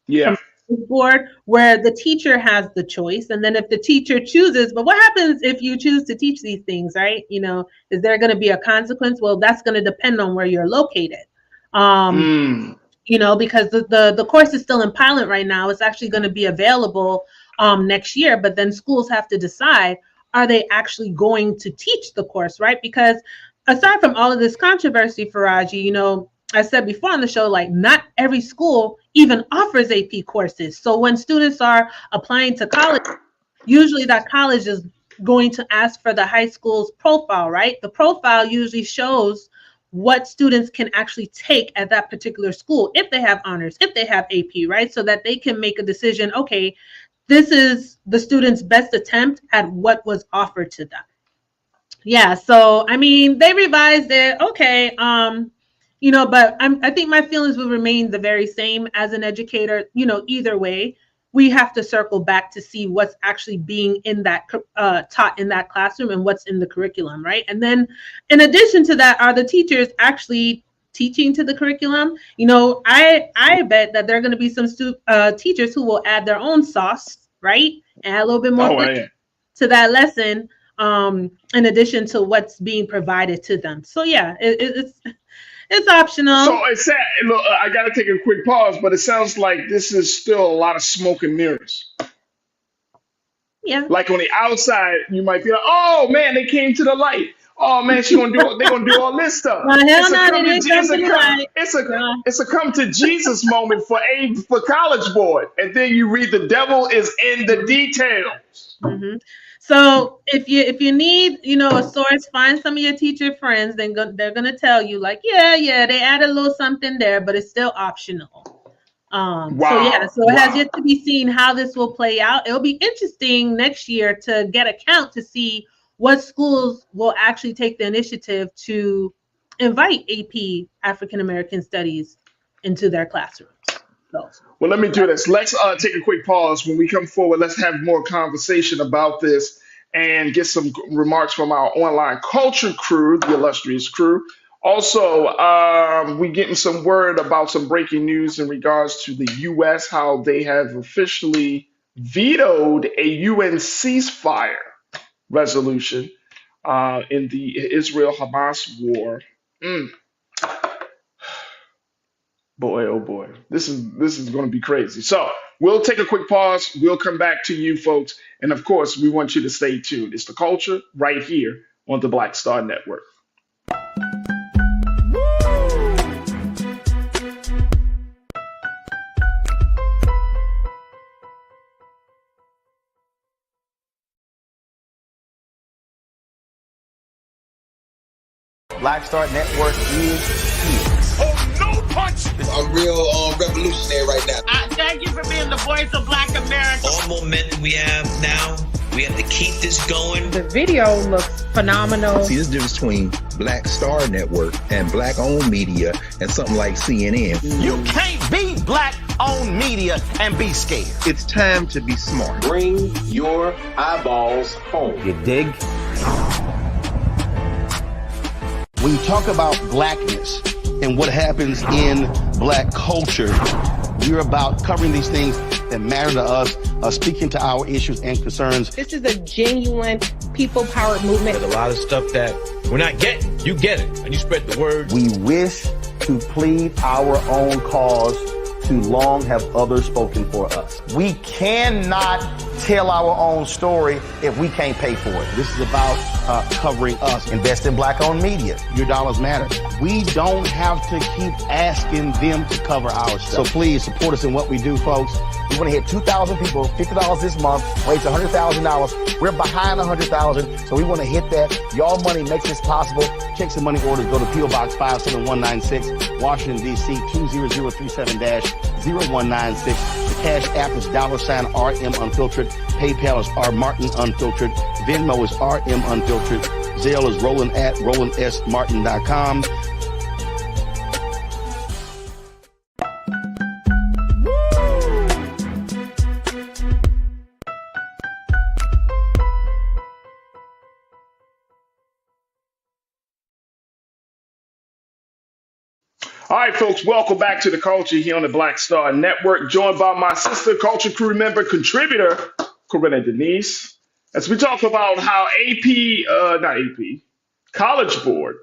from the board, where the teacher has the choice. And then if the teacher chooses, but what happens if you choose to teach these things, right? You know, is there going to be a consequence? Well, that's going to depend on where you're located. You know, because the course is still in pilot right now. It's actually going to be available next year, but then schools have to decide, are they actually going to teach the course, right? Because aside from all of this controversy, Farajii, you know, I said before on the show, like not every school even offers AP courses. So when students are applying to college, usually that college is going to ask for the high school's profile, right? The profile usually shows what students can actually take at that particular school, if they have honors, if they have AP, right? So that they can make a decision, okay, this is the student's best attempt at what was offered to them. Yeah, so I mean, they revised it, okay, you know, but I think my feelings will remain the very same as an educator. You know, either way, we have to circle back to see what's actually being in that taught in that classroom and what's in the curriculum, right? And then in addition to that, are the teachers actually teaching to the curriculum? You know, I bet that there are going to be some teachers who will add their own sauce, right? And add a little bit more to that lesson, in addition to what's being provided to them. So yeah, it's optional. So it's sad. Look, I got to take a quick pause, but it sounds like this is still a lot of smoke and mirrors. Yeah. Like on the outside, you might be like, "Oh man, they came to the light. Oh man, they're gonna do all this stuff." It's a come to Jesus moment for College Board, and then you read the devil is in the details. Mm-hmm. So if you need, you know, a source, find some of your teacher friends. Then they're gonna tell you like, yeah, they added a little something there, but it's still optional. So it has yet to be seen how this will play out. It'll be interesting next year to get a count to see what schools will actually take the initiative to invite AP African American Studies into their classrooms. So. Well, let me do this. Let's take a quick pause. When we come forward, let's have more conversation about this and get some remarks from our online culture crew, the illustrious crew. Also, we getting some word about some breaking news in regards to the U.S., how they have officially vetoed a UN ceasefire resolution in the Israel-Hamas war. Boy, oh boy, this is going to be crazy. So we'll take a quick pause. We'll come back to you folks. And of course, we want you to stay tuned. It's the culture right here on the Black Star Network. Black Star Network is here. Oh, no punch! I'm real revolutionary right now. Thank you for being the voice of Black America. All momentum we have now, we have to keep this going. The video looks phenomenal. See, there's a difference between Black Star Network and black-owned media and something like CNN. You can't be black-owned media and be scared. It's time to be smart. Bring your eyeballs home. You dig? When you talk about blackness and what happens in black culture, we're about covering these things that matter to us, speaking to our issues and concerns. This is a genuine people-powered movement. There's a lot of stuff that we're not getting. You get it, and you spread the word. We wish to plead our own cause. Too long have others spoken for us. We cannot tell our own story if we can't pay for it. This is about covering us. Invest in black-owned media. Your dollars matter. We don't have to keep asking them to cover our stuff. So please support us in what we do, folks. We want to hit 2,000 people, $50 this month, raise $100,000. We're behind 100,000, so we want to hit that. Y'all money makes this possible. Checks and money orders go to P.O. Box 57196, Washington, D.C. 20037-0196. The Cash App is $RM Unfiltered. PayPal is R Martin Unfiltered. Venmo is RM Unfiltered. Zelle is roland@rolandsmartin.com. All right, folks, welcome back to the culture here on the Black Star Network, joined by my sister, culture crew member, contributor, Corinna Denise, as we talk about how College Board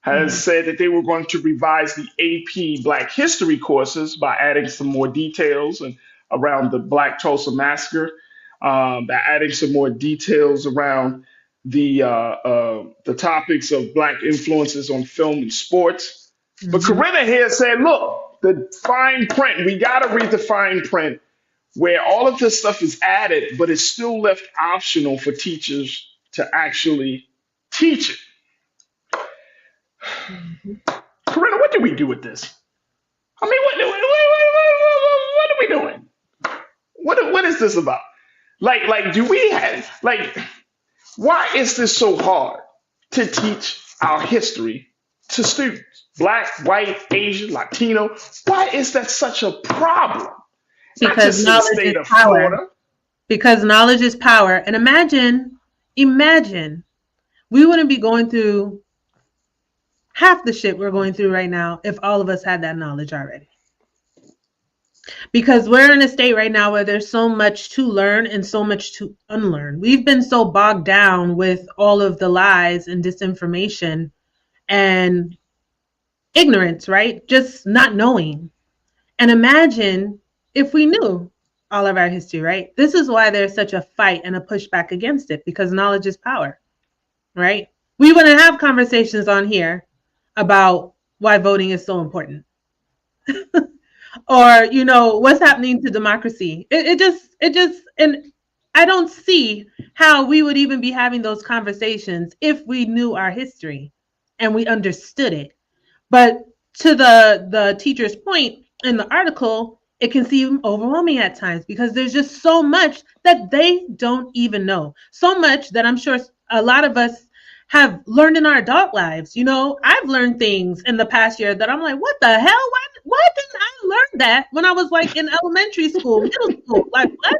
has said that they were going to revise the AP Black History courses by adding some more details and around the Black Tulsa Massacre, by adding some more details around the topics of Black influences on film and sports. But Corinna here said, look, the fine print, we got to read the fine print where all of this stuff is added, but it's still left optional for teachers to actually teach it. Corinna, what do we do with this? I mean, what are we doing? What is this about? Like, do we have, like, why is this so hard to teach our history to students? Black, white, Asian, Latino. Why is that such a problem? Because knowledge is power. Because knowledge is power. And imagine, we wouldn't be going through half the shit we're going through right now if all of us had that knowledge already. Because we're in a state right now where there's so much to learn and so much to unlearn. We've been so bogged down with all of the lies and disinformation and ignorance, right? Just not knowing. And imagine if we knew all of our history, right? This is why there's such a fight and a pushback against it, because knowledge is power, right? We wouldn't have conversations on here about why voting is so important. Or, you know, what's happening to democracy. It just, and I don't see how we would even be having those conversations if we knew our history and we understood it. But to the teacher's point in the article, it can seem overwhelming at times because there's just so much that they don't even know. So much that I'm sure a lot of us have learned in our adult lives. You know, I've learned things in the past year that I'm like, what the hell? Why didn't I learn that when I was like in elementary school, middle school? Like, what?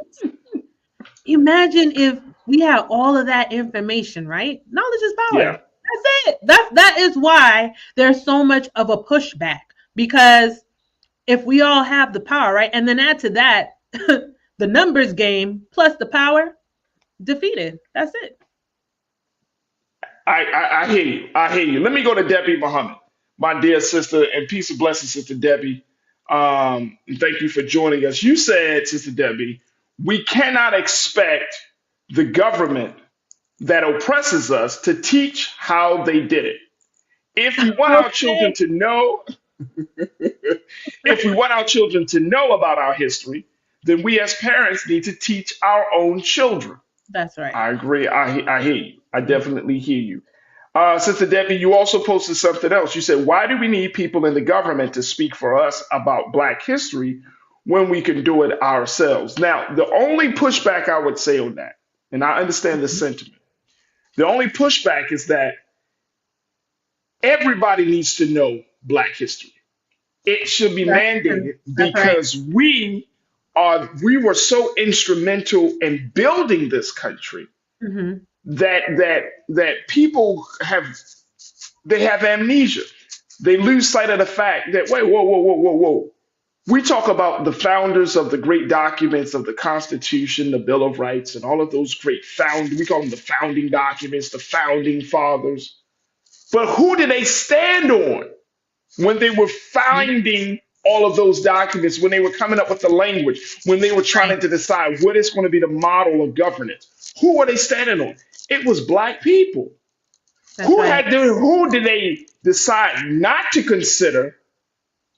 Imagine if we had all of that information, right? Knowledge is power. Yeah. That's it. That is why there's so much of a pushback, because if we all have the power, right, and then add to that the numbers game plus the power, defeated. That's it. I hear you. I hear you. Let me go to Debbie Muhammad, my dear sister, and peace and blessings, Sister Debbie. And thank you for joining us. You said, Sister Debbie, we cannot expect the government that oppresses us to teach how they did it. If we want our children to know, if we want our children to know about our history, then we as parents need to teach our own children. That's right. I agree. I hear you. I definitely hear you. Sister Debbie, you also posted something else. You said, why do we need people in the government to speak for us about Black history when we can do it ourselves? Now, the only pushback I would say on that, and I understand the sentiment, the only pushback is that everybody needs to know Black history. It should be mandated because we were so instrumental in building this country that people have amnesia. They lose sight of the fact that, wait, whoa. We talk about the founders of the great documents of the Constitution, the Bill of Rights, and all of those great we call them the founding documents, the founding fathers. But who did they stand on when they were finding all of those documents, when they were coming up with the language, when they were trying to decide what is going to be the model of governance? Who were they standing on? It was Black people. Who did they decide not to consider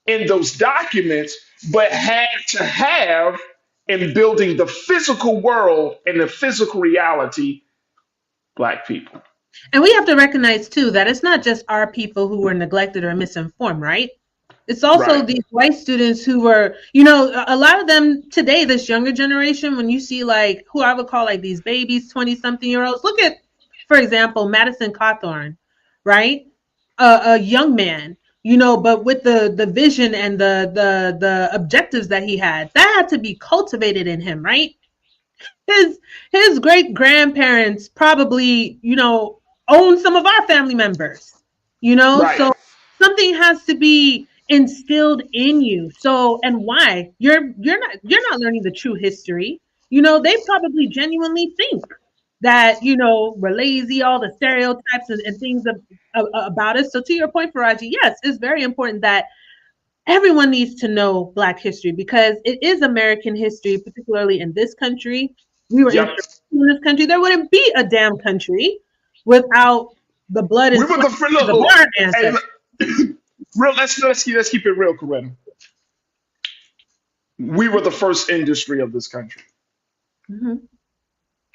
in those documents, but had to have in building the physical world and the physical reality? Black people. And we have to recognize too that it's not just our people who were neglected or misinformed, right? It's also these white students who were, a lot of them today, this younger generation, when you see like who I would call like these babies, 20-something-year-olds, look at, for example, Madison Cawthorn, right? A young man, but with the vision and the objectives that he had, that had to be cultivated in him, right? His great grandparents probably, own some of our family members, so something has to be instilled in you. So, and why you're not learning the true history. They probably genuinely think that we're lazy, all the stereotypes and things about us. So to your point, Farajii, yes, it's very important that everyone needs to know Black history because it is American history, particularly in this country. We were in this country. There wouldn't be a damn country without the blood and sweat of our ancestors. Let's keep it real, Coretta. We were the first industry of this country,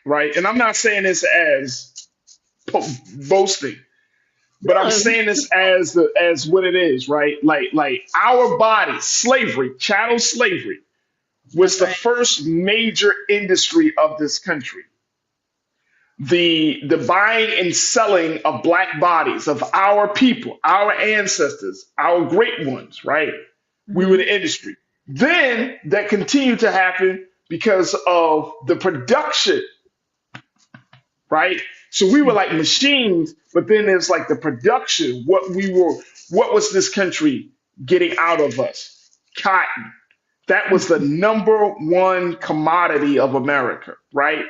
right? And I'm not saying this as boasting, but I'm saying this as what it is, right? Like our body, slavery, chattel slavery, was the first major industry of this country. The buying and selling of Black bodies of our people, our ancestors, our great ones, right? We were the industry. Then that continued to happen because of the production, right? So we were like machines, but then there's like the production. What was this country getting out of us? Cotton. That was the number one commodity of America, right?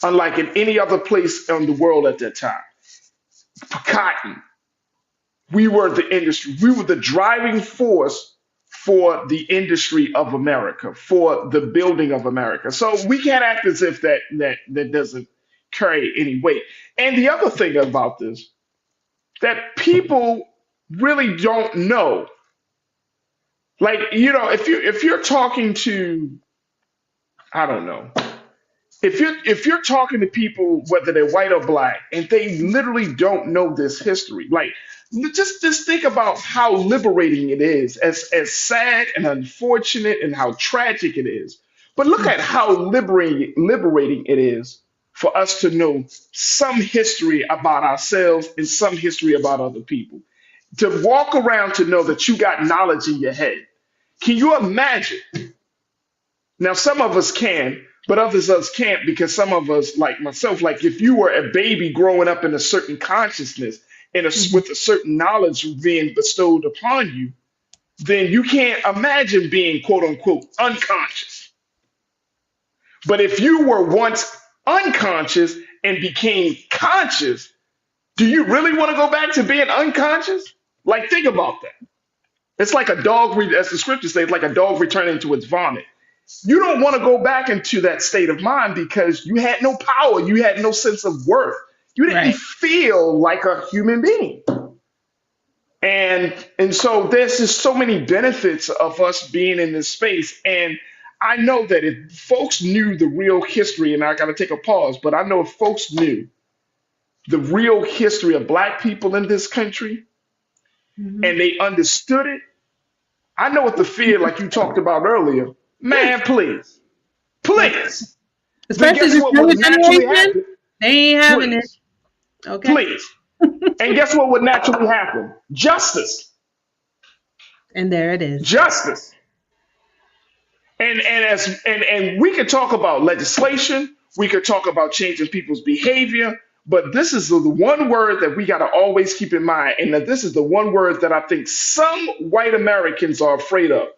Unlike in any other place in the world at that time. Cotton. We were the industry. We were the driving force for the industry of America, for the building of America. So we can't act as if that doesn't carry any weight. And the other thing about this, that people really don't know. Like, if you're talking to, I don't know, if you're talking to people, whether they're white or Black, and they literally don't know this history, like just think about how liberating it is, as sad and unfortunate and how tragic it is. But look at how liberating it is for us to know some history about ourselves and some history about other people. To walk around to know that you got knowledge in your head. Can you imagine? Now, some of us can, but others of us can't, because some of us, like myself, like if you were a baby growing up in a certain consciousness and with a certain knowledge being bestowed upon you, then you can't imagine being quote unquote unconscious. But if you were once unconscious and became conscious, do you really want to go back to being unconscious? Like, think about that. It's like a dog, as the scriptures say, it's like a dog returning to its vomit. You don't want to go back into that state of mind because you had no power. You had no sense of worth. You didn't feel like a human being. And so there's just so many benefits of us being in this space. And I know that if folks knew the real history, and I got to take a pause, but I know if folks knew the real history of Black people in this country, and they understood it, I know what the fear, like you talked about earlier, man, please. Especially this younger generation, they ain't having it. Okay. Please. And guess what would naturally happen? Justice. And there it is. Justice. And we could talk about legislation, we could talk about changing people's behavior, but this is the one word that we got to always keep in mind, and that this is the one word that I think some white Americans are afraid of.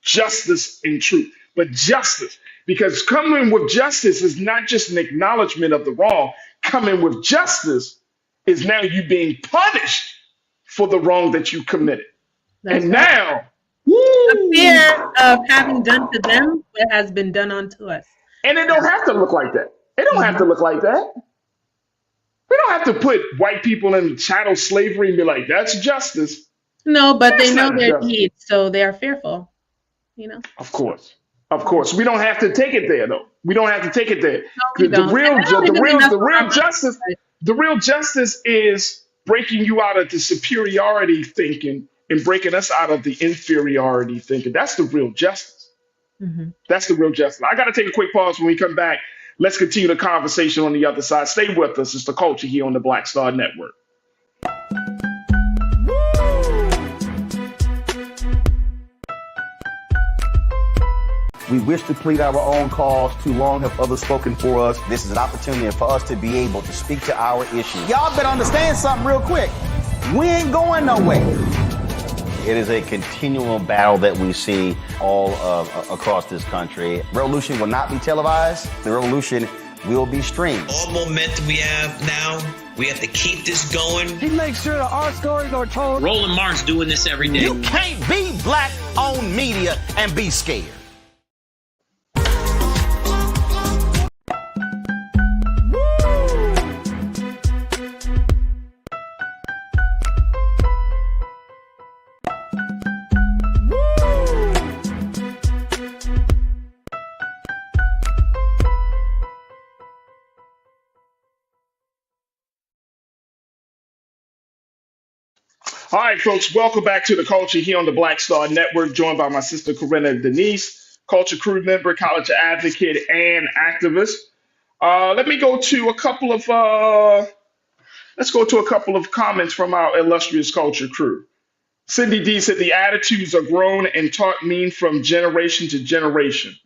justice and truth. But justice, because coming with justice is not just an acknowledgement of the wrong. Coming with justice is now you being punished for the wrong that you committed. That's And right. now, The fear of having done to them what has been done unto us. and it don't have to look like that. It don't have to look like that. We don't have to put white people in chattel slavery and be like, that's justice. No, but That's they know not their justice. needs, so they are fearful. You know. Of course. Of course. We don't have to take it there though. We don't have to take it there. No, we The don't. real And I don't even think that's the what real our justice mindset is. the real justice is breaking you out of the superiority thinking and breaking us out of the inferiority thinking. That's the real justice. Mhm. That's the real justice. I got to take a quick pause. When we come back, let's continue the conversation on the other side. Stay with us. It's the culture here on the Black Star Network. We wish to plead our own cause. Too long have others spoken for us. This is an opportunity for us to be able to speak to our issues. Y'all better understand something real quick. We ain't going nowhere. It is a continual battle that we see all across this country. Revolution will not be televised. The revolution will be streamed. All momentum we have now, we have to keep this going. He makes sure that our stories are told. Roland Martin's doing this every day. You can't be black-owned media and be scared. All right, folks, welcome back to the culture here on the Black Star Network, joined by my sister Corinna Denise, culture crew member, college advocate, and activist. Let me go to a couple of let's go to a couple of comments from our illustrious culture crew. Cindy D said the attitudes are grown and taught mean from generation to generation.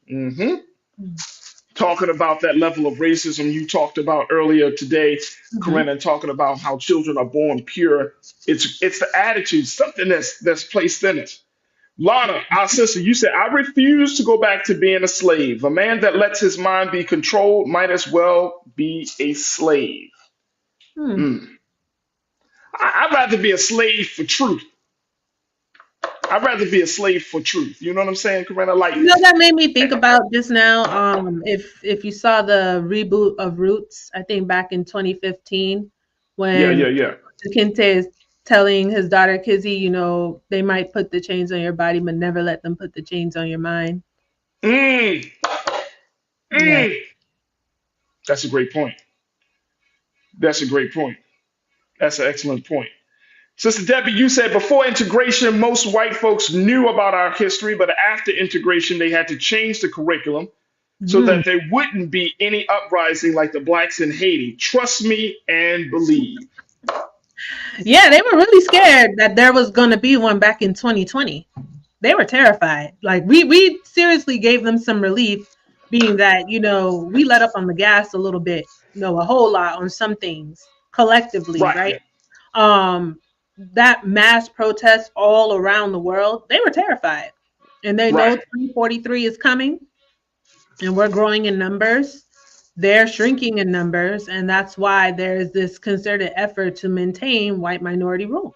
Talking about that level of racism you talked about earlier today, Corinna, talking about how children are born pure. It's the attitude, something that's placed in us. Lana, our sister, you said, I refuse to go back to being a slave. A man that lets his mind be controlled might as well be a slave. I'd rather be a slave for truth. I'd rather be a slave for truth. You know what I'm saying, Corinna? Like, You know, that made me think about just now. If you saw the reboot of Roots, I think back in 2015, when yeah. Kinte is telling his daughter Kizzy, you know, they might put the chains on your body, but never let them put the chains on your mind. Mm, Yeah. That's a great point. That's a great point. That's an excellent point. Sister Debbie, you said before integration, most white folks knew about our history, but after integration, they had to change the curriculum so that there wouldn't be any uprising like the blacks in Haiti. Trust me and believe. Yeah, they were really scared that there was going to be one back in 2020. They were terrified. Like we seriously gave them some relief, being that, you know, we let up on the gas a little bit, you know, a whole lot on some things collectively, right? That mass protest all around the world, they were terrified. And they know 2043 is coming and we're growing in numbers. They're shrinking in numbers. And that's why there's this concerted effort to maintain white minority rule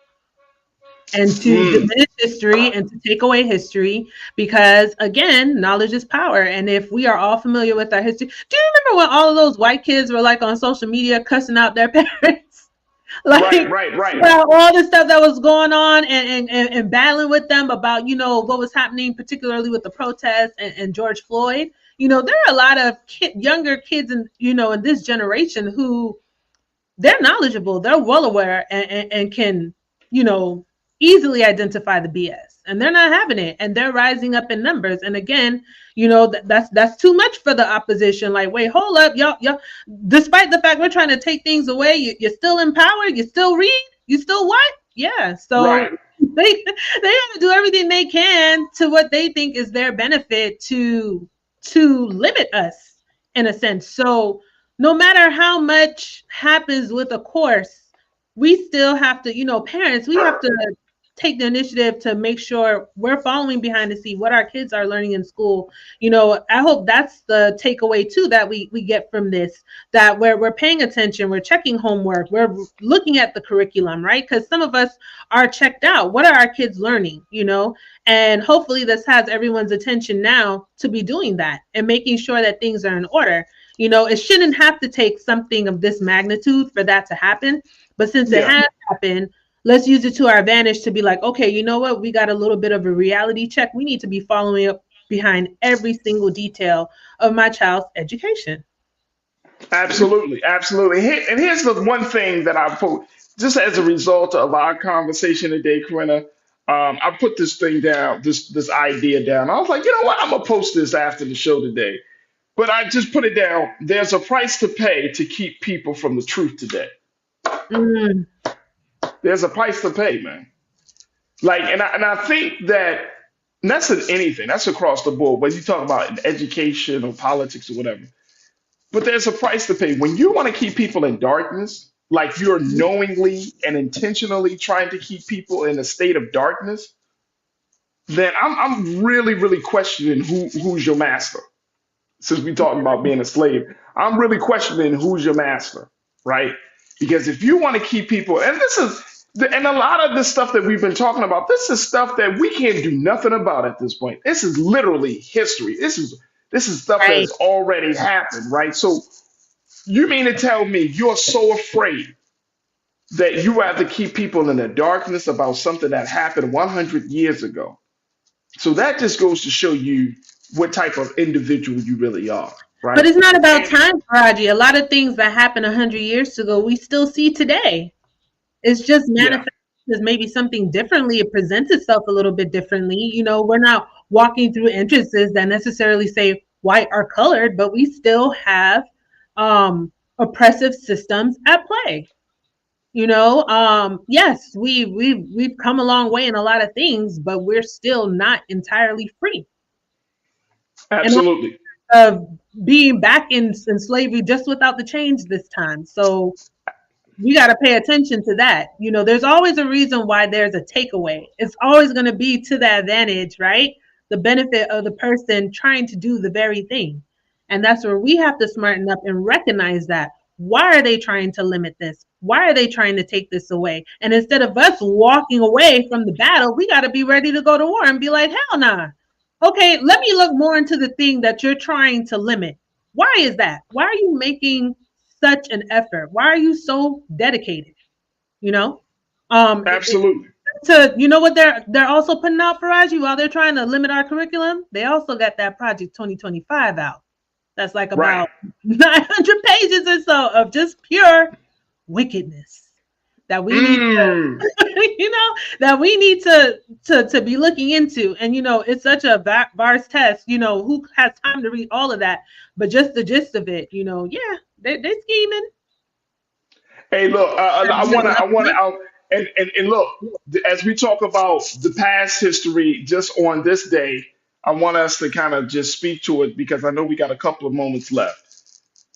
and to diminish history and to take away history, because again, knowledge is power. And if we are all familiar with our history, do you remember when all of those white kids were like on social media cussing out their parents? Like, right. About all the stuff that was going on and battling with them about, you know, what was happening, particularly with the protests and George Floyd. You know, there are a lot of younger kids in this generation who they're knowledgeable, they're well aware and can, you know, easily identify the BS, and they're not having it, and they're rising up in numbers. And again, you know, that's too much for the opposition. Like, wait, hold up, y'all. Despite the fact we're trying to take things away, you're still in power. You still read. You still what? Yeah. So they have to do everything they can to what they think is their benefit to limit us in a sense. So no matter how much happens with a course, we still have to, you know, parents, we have to take the initiative to make sure we're following behind to see what our kids are learning in school. You know, I hope that's the takeaway too that we get from this, that we're paying attention, we're checking homework, we're looking at the curriculum, right? Because some of us are checked out. What are our kids learning, you know? And hopefully this has everyone's attention now to be doing that and making sure that things are in order. You know, it shouldn't have to take something of this magnitude for that to happen. But since it has happened, let's use it to our advantage to be like, okay, you know what? We got a little bit of a reality check. We need to be following up behind every single detail of my child's education. Absolutely, absolutely. And here's the one thing that I put, just as a result of our conversation today, Corinna. I put this thing down, this idea down. I was like, you know what? I'm gonna post this after the show today. But I just put it down. There's a price to pay to keep people from the truth today. Mm. There's a price to pay, man. Like, and I think that, and that's in anything. That's across the board. Whether you talk about in education or politics or whatever. But there's a price to pay. When you want to keep people in darkness, like you're knowingly and intentionally trying to keep people in a state of darkness, then I'm really, really questioning who's your master. Since we talking about being a slave, I'm really questioning who's your master, right? Because if you want to keep people, and and a lot of this stuff that we've been talking about, this is stuff that we can't do nothing about at this point. This is literally history. This is stuff that has already happened, right? So you mean to tell me you're so afraid that you have to keep people in the darkness about something that happened 100 years ago? So that just goes to show you what type of individual you really are, right? But it's not about time, Farajii. A lot of things that happened 100 years ago, we still see today. It's just manifested as maybe something differently. It presents itself a little bit differently. You know, we're not walking through entrances that necessarily say white or colored, but we still have oppressive systems at play. You know, yes, we've come a long way in a lot of things, but we're still not entirely free. Absolutely. Of being back in slavery just without the change this time. So we got to pay attention to that. You know, there's always a reason why there's a takeaway. It's always going to be to the advantage, right? The benefit of the person trying to do the very thing. And that's where we have to smarten up and recognize that. Why are they trying to limit this? Why are they trying to take this away? And instead of us walking away from the battle, we got to be ready to go to war and be like, hell nah. Okay, let me look more into the thing that you're trying to limit. Why is that? Why are you making such an effort? Why are you so dedicated? You know? Absolutely. You know what they're also putting out, Farajii, while they're trying to limit our curriculum? They also got that Project 2025 out. That's like about 900 pages or so of just pure wickedness that we need to, you know, that we need to be looking into. And, you know, it's such a vast test, you know, who has time to read all of that? But just the gist of it, you know, yeah, they're scheming. Hey, look, I want to, and look, as we talk about the past history just on this day, I want us to kind of just speak to it because I know we got a couple of moments left.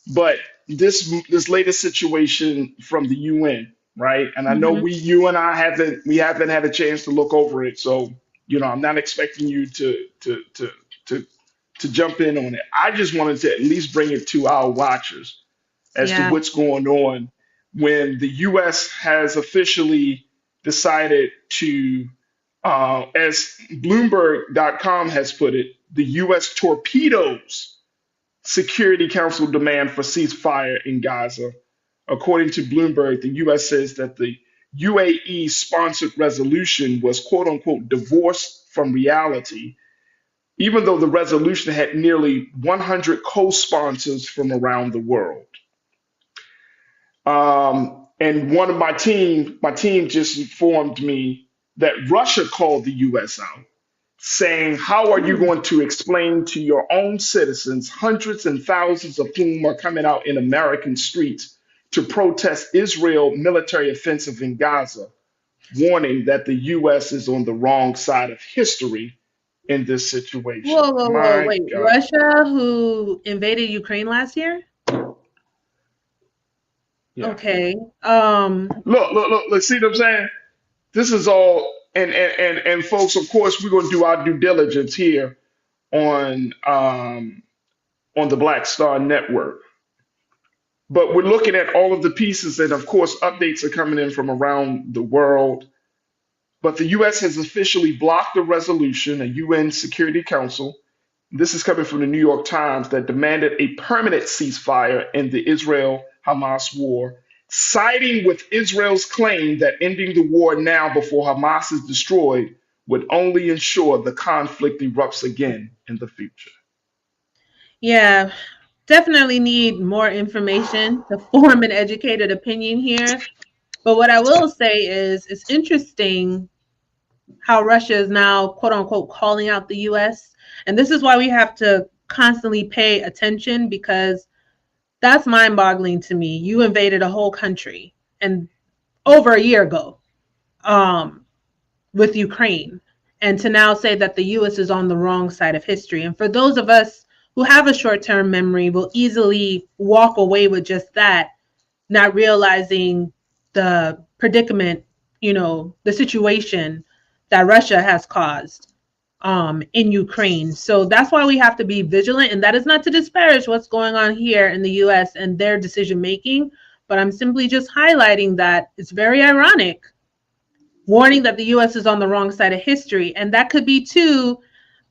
But this latest situation from the UN, right? And I know you and I haven't had a chance to look over it, so you know I'm not expecting you to jump in on it. I just wanted to at least bring it to our watchers as to what's going on when the U.S. has officially decided to, as Bloomberg.com has put it, the U.S. torpedoes Security Council demand for ceasefire in Gaza. According to Bloomberg, the U.S. says that the UAE sponsored resolution was quote unquote divorced from reality, even though the resolution had nearly 100 co sponsors from around the world. And one of my team just informed me that Russia called the U.S. out, saying, how are you going to explain to your own citizens, hundreds and thousands of whom are coming out in American streets to protest Israel military offensive in Gaza, warning that the U.S. is on the wrong side of history in this situation? Whoa, wait. God. Russia, who invaded Ukraine last year? Yeah. Okay. Look, see what I'm saying? This is all and folks, of course, we're going to do our due diligence here on the Black Star Network. But we're looking at all of the pieces, and of course, updates are coming in from around the world. But the U.S. has officially blocked a resolution, a UN Security Council. This is coming from the New York Times, that demanded a permanent ceasefire in the Israel-Hamas war, siding with Israel's claim that ending the war now before Hamas is destroyed would only ensure the conflict erupts again in the future. Yeah, definitely need more information to form an educated opinion here. But what I will say is it's interesting how Russia is now, quote unquote, calling out the US. And this is why we have to constantly pay attention, because that's mind boggling to me. You invaded a whole country and over a year ago with Ukraine. And to now say that the US is on the wrong side of history. And for those of us who have a short-term memory will easily walk away with just that, not realizing the predicament, the situation that Russia has caused in Ukraine. So that's why we have to be vigilant. And that is not to disparage what's going on here in the US and their decision making, but I'm simply just highlighting that it's very ironic, warning that the US is on the wrong side of history. And that could be too,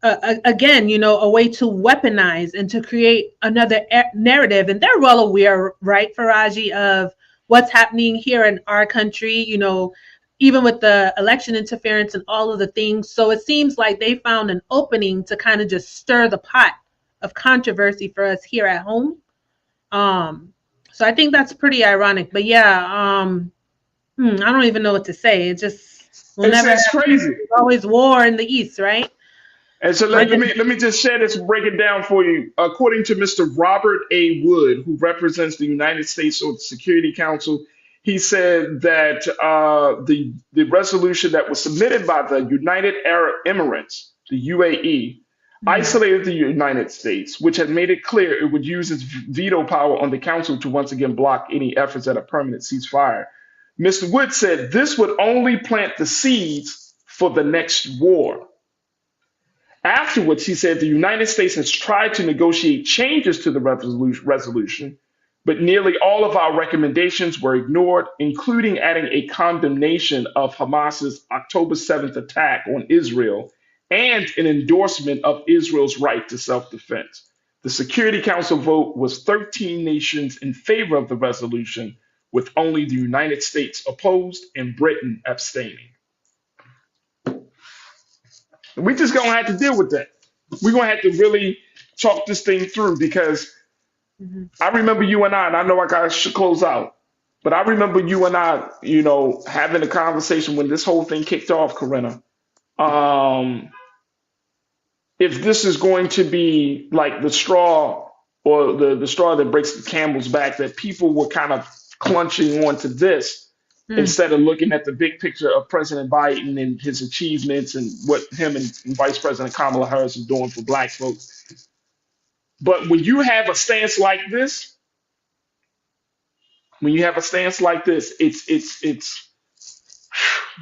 again, a way to weaponize and to create another narrative. And they're well aware, right, Farajii, of what's happening here in our country, even with the election interference and all of the things. So it seems like they found an opening to kind of just stir the pot of controversy for us here at home. So I think that's pretty ironic. But yeah, I don't even know what to say. It just will never it's crazy. There's always war in the East, right? And so let me just share this and break it down for you. According to Mr. Robert A. Wood, who represents the United States Security Council, he said that the resolution that was submitted by the United Arab Emirates, the UAE, isolated the United States, which had made it clear it would use its veto power on the council to once again block any efforts at a permanent ceasefire. Mr. Wood said this would only plant the seeds for the next war. Afterwards, he said the United States has tried to negotiate changes to the resolution, but nearly all of our recommendations were ignored, including adding a condemnation of Hamas's October 7th attack on Israel and an endorsement of Israel's right to self-defense. The Security Council vote was 13 nations in favor of the resolution, with only the United States opposed and Britain abstaining. We just gonna have to deal with that. We're gonna have to really talk this thing through, because I remember you and I know I gotta close out, but I remember you and I, having a conversation when this whole thing kicked off, Corinna. If this is going to be like the straw, or the straw that breaks the camel's back, that people were kind of clutching onto this instead of looking at the big picture of President Biden and his achievements and what him and Vice President Kamala Harris are doing for Black folks. But when you have a stance like this, it's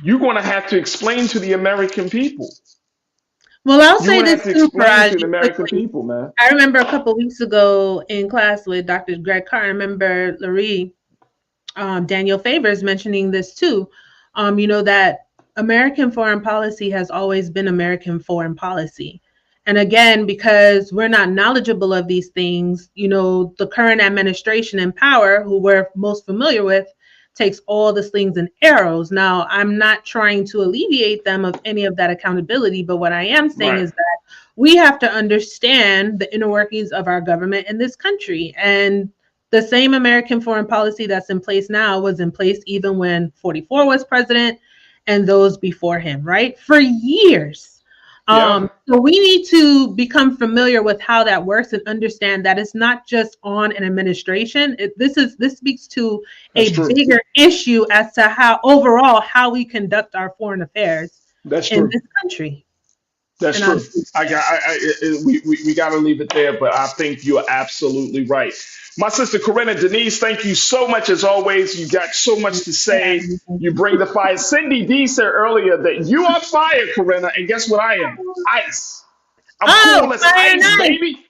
you're going to have to explain to the American people. Well, I'll say this too, Farajii, American people, man. I remember a couple of weeks ago in class with Dr. Greg Carr, I remember Larry, Daniel Favors mentioning this too, that American foreign policy has always been American foreign policy. And again, because we're not knowledgeable of these things, the current administration in power, who we're most familiar with, takes all the slings and arrows. Now, I'm not trying to alleviate them of any of that accountability, but what I am saying is that we have to understand the inner workings of our government in this country. And the same American foreign policy that's in place now was in place even when 44 was president and those before him, right? For years. So we need to become familiar with how that works and understand that it's not just on an administration. This speaks to bigger issue as to how we conduct our foreign affairs in this country. That's And I'll true. We got to leave it there, but I think you're absolutely right. My sister Corinna Denise, thank you so much as always. You got so much to say. You bring the fire. Cindy D said earlier that you are fire, Corinna, and guess what I am? Ice. I'm Oh, cool as fire and ice, ice. baby.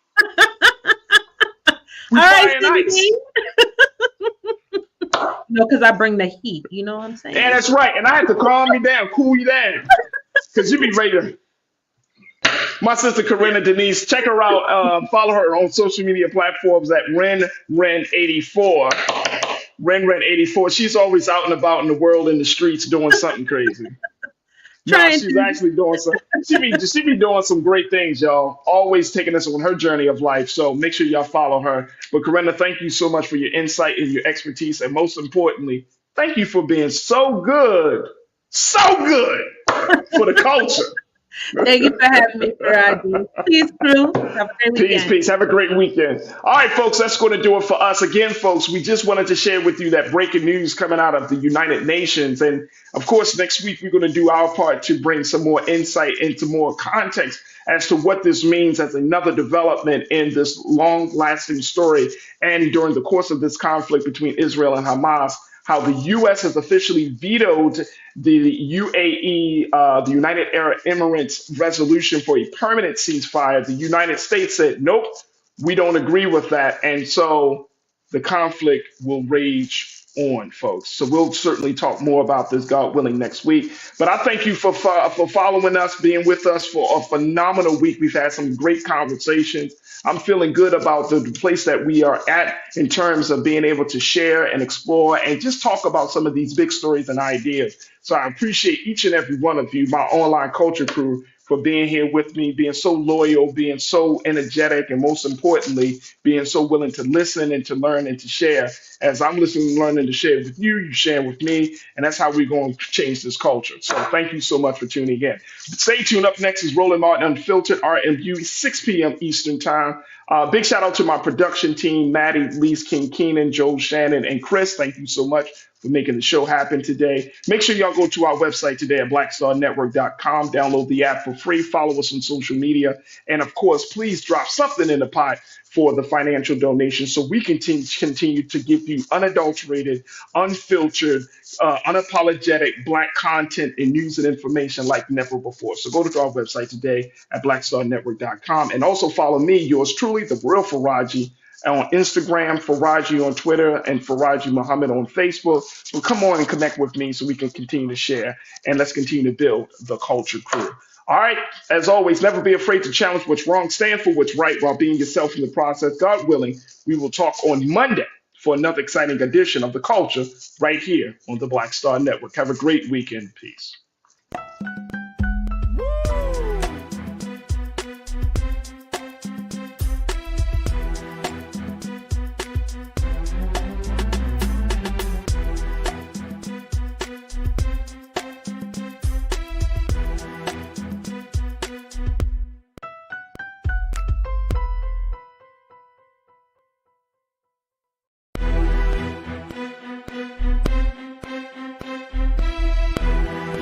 We All right, fire and ice. No, because I bring the heat. You know what I'm saying? Yeah, that's right. And I had to calm you down, cool you down, because you be ready to. My sister Corinna Denise, check her out. Follow her on social media platforms at RenRen84. RenRen84. She's always out and about in the world in the streets doing something crazy. No, Trying she's to. actually doing some. She be doing some great things, y'all. Always taking us on her journey of life. So make sure y'all follow her. But Corinna, thank you so much for your insight and your expertise, and most importantly, thank you for being so good for the culture. Thank you for having me, Farajii. Peace, crew. Have a great Peace, weekend. peace. Have a great weekend. All right, folks, that's going to do it for us. Again, folks, we just wanted to share with you that breaking news coming out of the United Nations. And of course, next week, we're going to do our part to bring some more insight into more context as to what this means as another development in this long lasting story. And during the course of this conflict between Israel and Hamas, how the U.S. has officially vetoed the UAE, the United Arab Emirates resolution for a permanent ceasefire. The United States said, nope, we don't agree with that. And so the conflict will rage on, folks. So we'll certainly talk more about this, God willing, next week. But I thank you for following us, being with us for a phenomenal week. We've had some great conversations. I'm feeling good about the place that we are at in terms of being able to share and explore and just talk about some of these big stories and ideas. So I appreciate each and every one of you, my online culture crew, for being here with me, being so loyal, being so energetic, and most importantly, being so willing to listen and to learn and to share. As I'm listening and learning to share with you, you sharing with me, and that's how we're going to change this culture. So thank you so much for tuning in. Stay tuned. Up next is Roland Martin Unfiltered, RMU, 6 p.m. Eastern Time. Big shout out to my production team, Maddie, Lise King Keenan, Joe Shannon, and Chris. Thank you so much for making the show happen today. Make sure y'all go to our website today at blackstarnetwork.com. Download the app for free. Follow us on social media. And of course, please drop something in the pot for the financial donation so we can continue to give you unadulterated, unfiltered, unapologetic Black content and news and information like never before. So go to our website today at blackstarnetwork.com and also follow me, yours truly, the real Farajii, on Instagram, Farajii on Twitter, and Farajii Muhammad on Facebook. So come on and connect with me so we can continue to share and let's continue to build the culture crew. All right, as always, never be afraid to challenge what's wrong, stand for what's right while being yourself in the process. God willing, we will talk on Monday for another exciting edition of the culture right here on the Black Star Network. Have a great weekend. Peace.